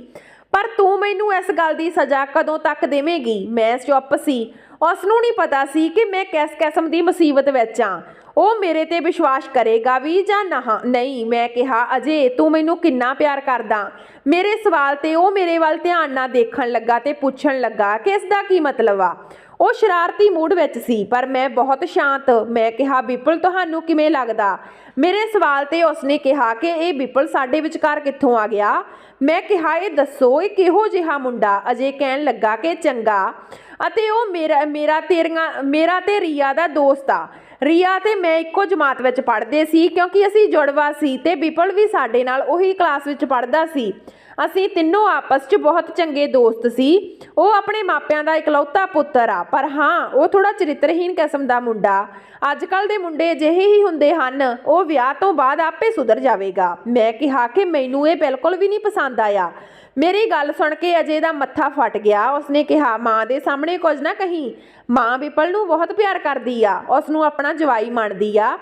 ਪਰ ਤੂੰ ਮੈਨੂੰ ਇਸ ਗੱਲ ਦੀ ਸਜ਼ਾ ਕਦੋਂ ਤੱਕ ਦੇਵੇਂਗੀ? ਮੈਂ ਚੁੱਪ ਸੀ। ਉਸ ਨੂੰ ਨਹੀਂ ਪਤਾ ਸੀ ਕਿ ਮੈਂ ਕਿਸ ਕਿਸਮ ਦੀ ਮੁਸੀਬਤ ਵਿੱਚ ਆ। ਉਹ ਮੇਰੇ ਤੇ ਵਿਸ਼ਵਾਸ ਕਰੇਗਾ ਵੀ ਜਾਂ ਨਹੀਂ? ਮੈਂ ਕਿਹਾ, ਅਜੇ ਤੂੰ ਮੈਨੂੰ ਕਿੰਨਾ ਪਿਆਰ ਕਰਦਾ? ਮੇਰੇ ਸਵਾਲ ਤੇ ਉਹ ਮੇਰੇ ਵੱਲ ਧਿਆਨ ਨਾਲ ਦੇਖਣ ਲੱਗਾ ਤੇ ਪੁੱਛਣ ਲੱਗਾ ਕਿ ਇਸ ਦਾ ਕੀ ਮਤਲਬ ਆ। ਉਹ ਸ਼ਰਾਰਤੀ ਮੂਡ ਵਿੱਚ ਸੀ, ਪਰ ਮੈਂ ਬਹੁਤ ਸ਼ਾਂਤ। ਮੈਂ ਕਿਹਾ, ਵਿਪਲ ਤੁਹਾਨੂੰ ਕਿਵੇਂ ਲੱਗਦਾ? ਮੇਰੇ ਸਵਾਲ ਤੇ ਉਸਨੇ ਕਿਹਾ ਕਿ ਇਹ ਵਿਪਲ ਸਾਡੇ ਵਿਚਕਾਰ ਕਿੱਥੋਂ ਆ ਗਿਆ? ਮੈਂ ਕਿਹਾ, ਇਹ ਦੱਸੋ ਇਹ ਕਿਹੋ ਜਿਹਾ ਮੁੰਡਾ? ਅਜੇ ਕਹਿਣ ਲੱਗਾ ਕਿ ਚੰਗਾ, ਅਤੇ ਉਹ ਮੇਰਾ ਤੇ ਰੀਆ ਦਾ ਦੋਸਤ ਆ। ਰੀਆ ਤੇ ਮੈਂ ਇੱਕੋ ਜਮਾਤ ਵਿੱਚ ਪੜ੍ਹਦੇ ਸੀ ਕਿਉਂਕਿ ਅਸੀਂ ਜੁੜਵਾ ਸੀ ਤੇ ਵਿਪਲ ਵੀ ਸਾਡੇ ਨਾਲ ਉਹੀ ਕਲਾਸ ਵਿੱਚ ਪੜ੍ਹਦਾ ਸੀ। ਅਸੀਂ ਤਿੰਨੋਂ ਆਪਸ 'ਚ ਬਹੁਤ ਚੰਗੇ ਦੋਸਤ ਸੀ। ਉਹ ਆਪਣੇ ਮਾਪਿਆਂ ਦਾ ਇਕਲੌਤਾ ਪੁੱਤਰ ਆ, ਪਰ ਹਾਂ ਉਹ ਥੋੜਾ ਚਰਿੱਤਰਹੀਣ ਕਿਸਮ ਦਾ ਮੁੰਡਾ। ਅੱਜ ਕੱਲ੍ਹ ਦੇ ਮੁੰਡੇ ਅਜਿਹੇ ਹੀ ਹੁੰਦੇ ਹਨ। ਉਹ ਵਿਆਹ ਤੋਂ ਬਾਅਦ ਆਪੇ ਸੁਧਰ ਜਾਵੇਗਾ। ਮੈਂ ਕਿਹਾ ਕਿ ਮੈਨੂੰ ਇਹ ਬਿਲਕੁਲ ਵੀ ਨਹੀਂ ਪਸੰਦ ਆਇਆ। ਮੇਰੀ ਗੱਲ ਸੁਣ ਕੇ ਅਜੇ ਦਾ ਮੱਥਾ ਫਟ ਗਿਆ। ਉਸਨੇ ਕਿਹਾ, ਮਾਂ ਦੇ ਸਾਹਮਣੇ ਕੁਝ ਨਾ ਕਹੀਂ। ਮਾਂ ਵਿਪਲ ਨੂੰ ਬਹੁਤ ਪਿਆਰ ਕਰਦੀ ਆ, ਉਸ ਨੂੰ ਆਪਣਾ ਜਵਾਈ ਮੰਨਦੀ ਆ।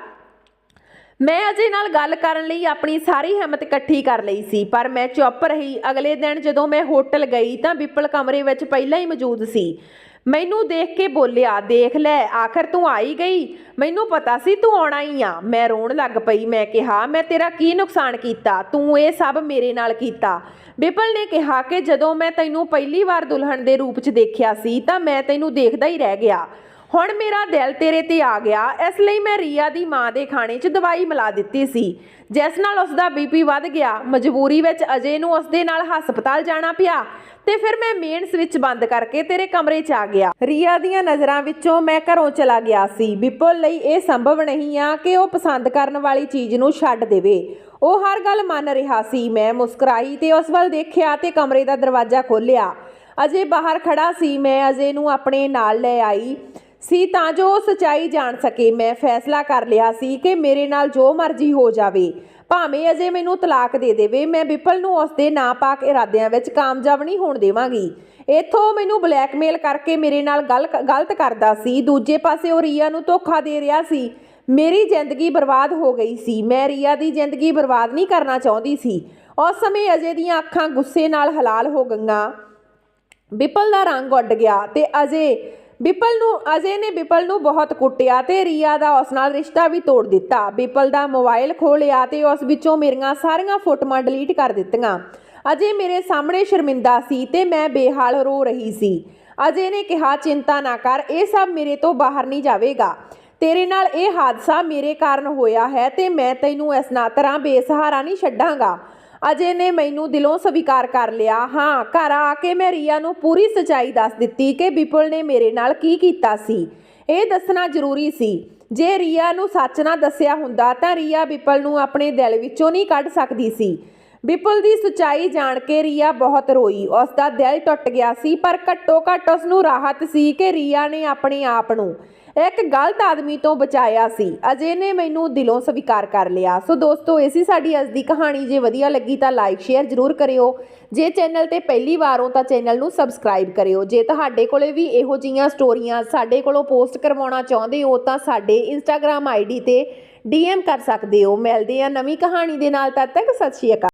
ਮੈਂ ਅਜੇ ਨਾਲ ਗੱਲ ਕਰਨ ਲਈ ਆਪਣੀ ਸਾਰੀ ਹਿੰਮਤ ਇਕੱਠੀ ਕਰ ਲਈ ਸੀ, ਪਰ ਮੈਂ ਚੁੱਪ ਰਹੀ। ਅਗਲੇ ਦਿਨ ਜਦੋਂ ਮੈਂ ਹੋਟਲ ਗਈ ਤਾਂ ਵਿਪਲ ਕਮਰੇ ਵਿੱਚ ਪਹਿਲਾਂ ਹੀ ਮੌਜੂਦ ਸੀ। ਮੈਨੂੰ ਦੇਖ ਕੇ ਬੋਲਿਆ, ਦੇਖ ਲੈ ਆਖਰ ਤੂੰ ਆਈ ਗਈ। ਮੈਨੂੰ ਪਤਾ ਸੀ ਤੂੰ ਆਉਣਾ ਹੀ ਆ। ਮੈਂ ਰੋਣ ਲੱਗ ਪਈ। ਮੈਂ ਕਿਹਾ, ਮੈਂ ਤੇਰਾ ਕੀ ਨੁਕਸਾਨ ਕੀਤਾ? ਤੂੰ ਇਹ ਸਭ ਮੇਰੇ ਨਾਲ ਕੀਤਾ। ਵਿਪਲ ਨੇ ਕਿਹਾ ਕਿ ਜਦੋਂ ਮੈਂ ਤੈਨੂੰ ਪਹਿਲੀ ਵਾਰ ਦੁਲਹਨ ਦੇ ਰੂਪ 'ਚ ਦੇਖਿਆ ਸੀ ਤਾਂ ਮੈਂ ਤੈਨੂੰ ਦੇਖਦਾ ਹੀ ਰਹਿ ਗਿਆ। ਹੁਣ ਮੇਰਾ ਦਿਲ ਤੇਰੇ ਤੇ ਆ ਗਿਆ, ਇਸ ਲਈ ਮੈਂ ਰੀਆ ਦੀ ਮਾਂ ਦੇ ਖਾਣੇ 'ਚ ਦਵਾਈ ਮਿਲਾ ਦਿੱਤੀ ਸੀ, ਜਿਸ ਨਾਲ ਉਸਦਾ BP ਵੱਧ ਗਿਆ। ਮਜਬੂਰੀ ਵਿੱਚ ਅਜੇ ਨੂੰ ਉਸਦੇ ਨਾਲ ਹਸਪਤਾਲ ਜਾਣਾ ਪਿਆ ਤੇ ਫਿਰ ਮੈਂ ਮੇਨ ਸਵਿਚ ਬੰਦ ਕਰਕੇ ਤੇਰੇ ਕਮਰੇ 'ਚ ਆ ਗਿਆ। ਰੀਆ ਦੀਆਂ ਨਜ਼ਰਾਂ ਵਿੱਚੋਂ ਮੈਂ ਘਰੋਂ ਚਲਾ ਗਿਆ ਸੀ। ਵਿਪਲ ਲਈ ਇਹ ਸੰਭਵ ਨਹੀਂ ਆ ਕਿ ਉਹ ਪਸੰਦ ਕਰਨ ਵਾਲੀ ਚੀਜ਼ ਨੂੰ ਛੱਡ ਦੇਵੇ। ਉਹ ਹਰ ਗੱਲ ਮੰਨ ਰਿਹਾ ਸੀ। ਮੈਂ ਮੁਸਕਰਾਈ ਤੇ ਉਸ ਵੱਲ ਦੇਖਿਆ ਤੇ ਕਮਰੇ ਦਾ ਦਰਵਾਜ਼ਾ ਖੋਲ੍ਹਿਆ। ਅਜੇ ਬਾਹਰ ਖੜਾ ਸੀ। ਮੈਂ ਅਜੇ ਨੂੰ ਆਪਣੇ ਨਾਲ ਲੈ ਆਈ ਸੀ ਤਾਂ ਜੋ ਉਹ ਸੱਚਾਈ ਜਾਣ ਸਕੇ। ਮੈਂ ਫੈਸਲਾ ਕਰ ਲਿਆ ਸੀ ਕਿ ਮੇਰੇ ਨਾਲ ਜੋ ਮਰਜ਼ੀ ਹੋ ਜਾਵੇ, ਭਾਵੇਂ ਅਜੇ ਮੈਨੂੰ ਤਲਾਕ ਦੇ ਦੇਵੇ, ਮੈਂ ਵਿਪਲ ਨੂੰ ਉਸਦੇ ਨਾਪਾਕ ਇਰਾਦਿਆਂ ਵਿੱਚ ਕਾਮਯਾਬ ਨਹੀਂ ਹੋਣ ਦੇਵਾਂਗੀ। ਇੱਥੋਂ ਮੈਨੂੰ ਬਲੈਕਮੇਲ ਕਰਕੇ ਮੇਰੇ ਨਾਲ ਗਲਤ ਕਰਦਾ ਸੀ, ਦੂਜੇ ਪਾਸੇ ਉਹ ਰੀਆ ਨੂੰ ਧੋਖਾ ਦੇ ਰਿਹਾ ਸੀ। ਮੇਰੀ ਜ਼ਿੰਦਗੀ ਬਰਬਾਦ ਹੋ ਗਈ ਸੀ। ਮੈਂ ਰੀਆ ਦੀ ਜ਼ਿੰਦਗੀ ਬਰਬਾਦ ਨਹੀਂ ਕਰਨਾ ਚਾਹੁੰਦੀ ਸੀ। ਉਸ ਸਮੇਂ ਅਜੇ ਦੀਆਂ ਅੱਖਾਂ ਗੁੱਸੇ ਨਾਲ ਹਲਾਲ ਹੋ ਗਈਆਂ। ਵਿਪਲ ਦਾ ਰੰਗ ਉੱਡ ਗਿਆ ਤੇ ਅਜੇ ਨੇ ਵਿਪਲ ਨੂੰ ਬਹੁਤ ਕੁੱਟਿਆ ਤੇ ਰੀਆ ਦਾ ਉਸ ਨਾਲ ਰਿਸ਼ਤਾ ਵੀ ਤੋੜ ਦਿੱਤਾ। ਵਿਪਲ ਦਾ ਮੋਬਾਈਲ ਖੋਲ੍ਹਿਆ ਤੇ ਉਸ ਵਿੱਚੋਂ ਮੇਰੀਆਂ ਸਾਰੀਆਂ ਫੋਟੋਆਂ ਡਿਲੀਟ ਕਰ ਦਿੱਤੀਆਂ। ਅਜੇ ਮੇਰੇ ਸਾਹਮਣੇ ਸ਼ਰਮਿੰਦਾ ਸੀ ਤੇ ਮੈਂ ਬੇਹਾਲ ਰੋ ਰਹੀ ਸੀ। ਅਜੇ ਨੇ ਕਿਹਾ, ਚਿੰਤਾ ਨਾ ਕਰ, ਇਹ ਸਭ ਮੇਰੇ ਤੋਂ ਬਾਹਰ ਨਹੀਂ ਜਾਵੇਗਾ। ਤੇਰੇ ਨਾਲ ਇਹ ਹਾਦਸਾ ਮੇਰੇ ਕਾਰਨ ਹੋਇਆ ਹੈ ਤੇ ਮੈਂ ਤੈਨੂੰ ਇਸ ਤਰ੍ਹਾਂ ਬੇਸਹਾਰਾ ਨਹੀਂ ਛੱਡਾਂਗਾ। ਅਜੇ ਨੇ ਮੈਨੂੰ ਦਿਲੋਂ ਸਵੀਕਾਰ ਕਰ ਲਿਆ। ਹਾਂ, ਘਰ ਆ ਕੇ ਮੈਂ ਰੀਆ ਨੂੰ ਪੂਰੀ ਸੱਚਾਈ ਦੱਸ ਦਿੱਤੀ ਕਿ ਵਿਪੁਲ ਨੇ ਮੇਰੇ ਨਾਲ ਕੀ ਕੀਤਾ ਸੀ। ਇਹ ਦੱਸਣਾ ਜ਼ਰੂਰੀ ਸੀ। ਜੇ ਰੀਆ ਨੂੰ ਸੱਚ ਨਾ ਦੱਸਿਆ ਹੁੰਦਾ ਤਾਂ ਰੀਆ ਵਿਪੁਲ ਨੂੰ ਆਪਣੇ ਦਿਲ ਵਿੱਚੋਂ ਨਹੀਂ ਕੱਢ ਸਕਦੀ ਸੀ। ਵਿਪੁਲ ਦੀ ਸੱਚਾਈ ਜਾਣ ਕੇ ਰੀਆ ਬਹੁਤ ਰੋਈ। ਉਸ ਦਾ ਦਿਲ ਟੁੱਟ ਗਿਆ ਸੀ, ਪਰ ਘੱਟੋ ਘੱਟ ਉਸ ਨੂੰ ਰਾਹਤ ਸੀ ਕਿ ਰੀਆ ਨੇ ਆਪਣੇ ਆਪ ਨੂੰ ਇੱਕ ਗਲਤ ਆਦਮੀ ਤੋਂ ਬਚਾਇਆ ਸੀ। ਅਜੇ ਨੇ ਮੈਨੂੰ ਦਿਲੋਂ ਸਵੀਕਾਰ ਕਰ ਲਿਆ। ਸੋ ਦੋਸਤੋ, ਇਹ ਸੀ ਸਾਡੀ ਅੱਜ ਦੀ ਕਹਾਣੀ। ਜੇ ਵਧੀਆ ਲੱਗੀ ਤਾਂ ਲਾਈਕ ਸ਼ੇਅਰ ਜ਼ਰੂਰ ਕਰਿਓ। ਜੇ ਚੈਨਲ ਤੇ ਪਹਿਲੀ ਵਾਰ ਹੋ ਤਾਂ ਚੈਨਲ ਨੂੰ ਸਬਸਕ੍ਰਾਈਬ ਕਰਿਓ। ਜੇ ਤੁਹਾਡੇ ਕੋਲੇ ਵੀ ਇਹੋ ਜਿਹੀਆਂ ਸਟੋਰੀਆਂ ਸਾਡੇ ਕੋਲੋਂ ਪੋਸਟ ਕਰਵਾਉਣਾ ਚਾਹੁੰਦੇ ਹੋ ਤਾਂ ਸਾਡੇ ਇੰਸਟਾਗ੍ਰਾਮ ID ਤੇ DM ਕਰ ਸਕਦੇ ਹੋ। ਮਿਲਦੇ ਆ ਨਵੀਂ ਕਹਾਣੀ ਦੇ ਨਾਲ। ਤਦ ਤੱਕ ਸਤਿ ਸ਼੍ਰੀ ਅਕਾਲ।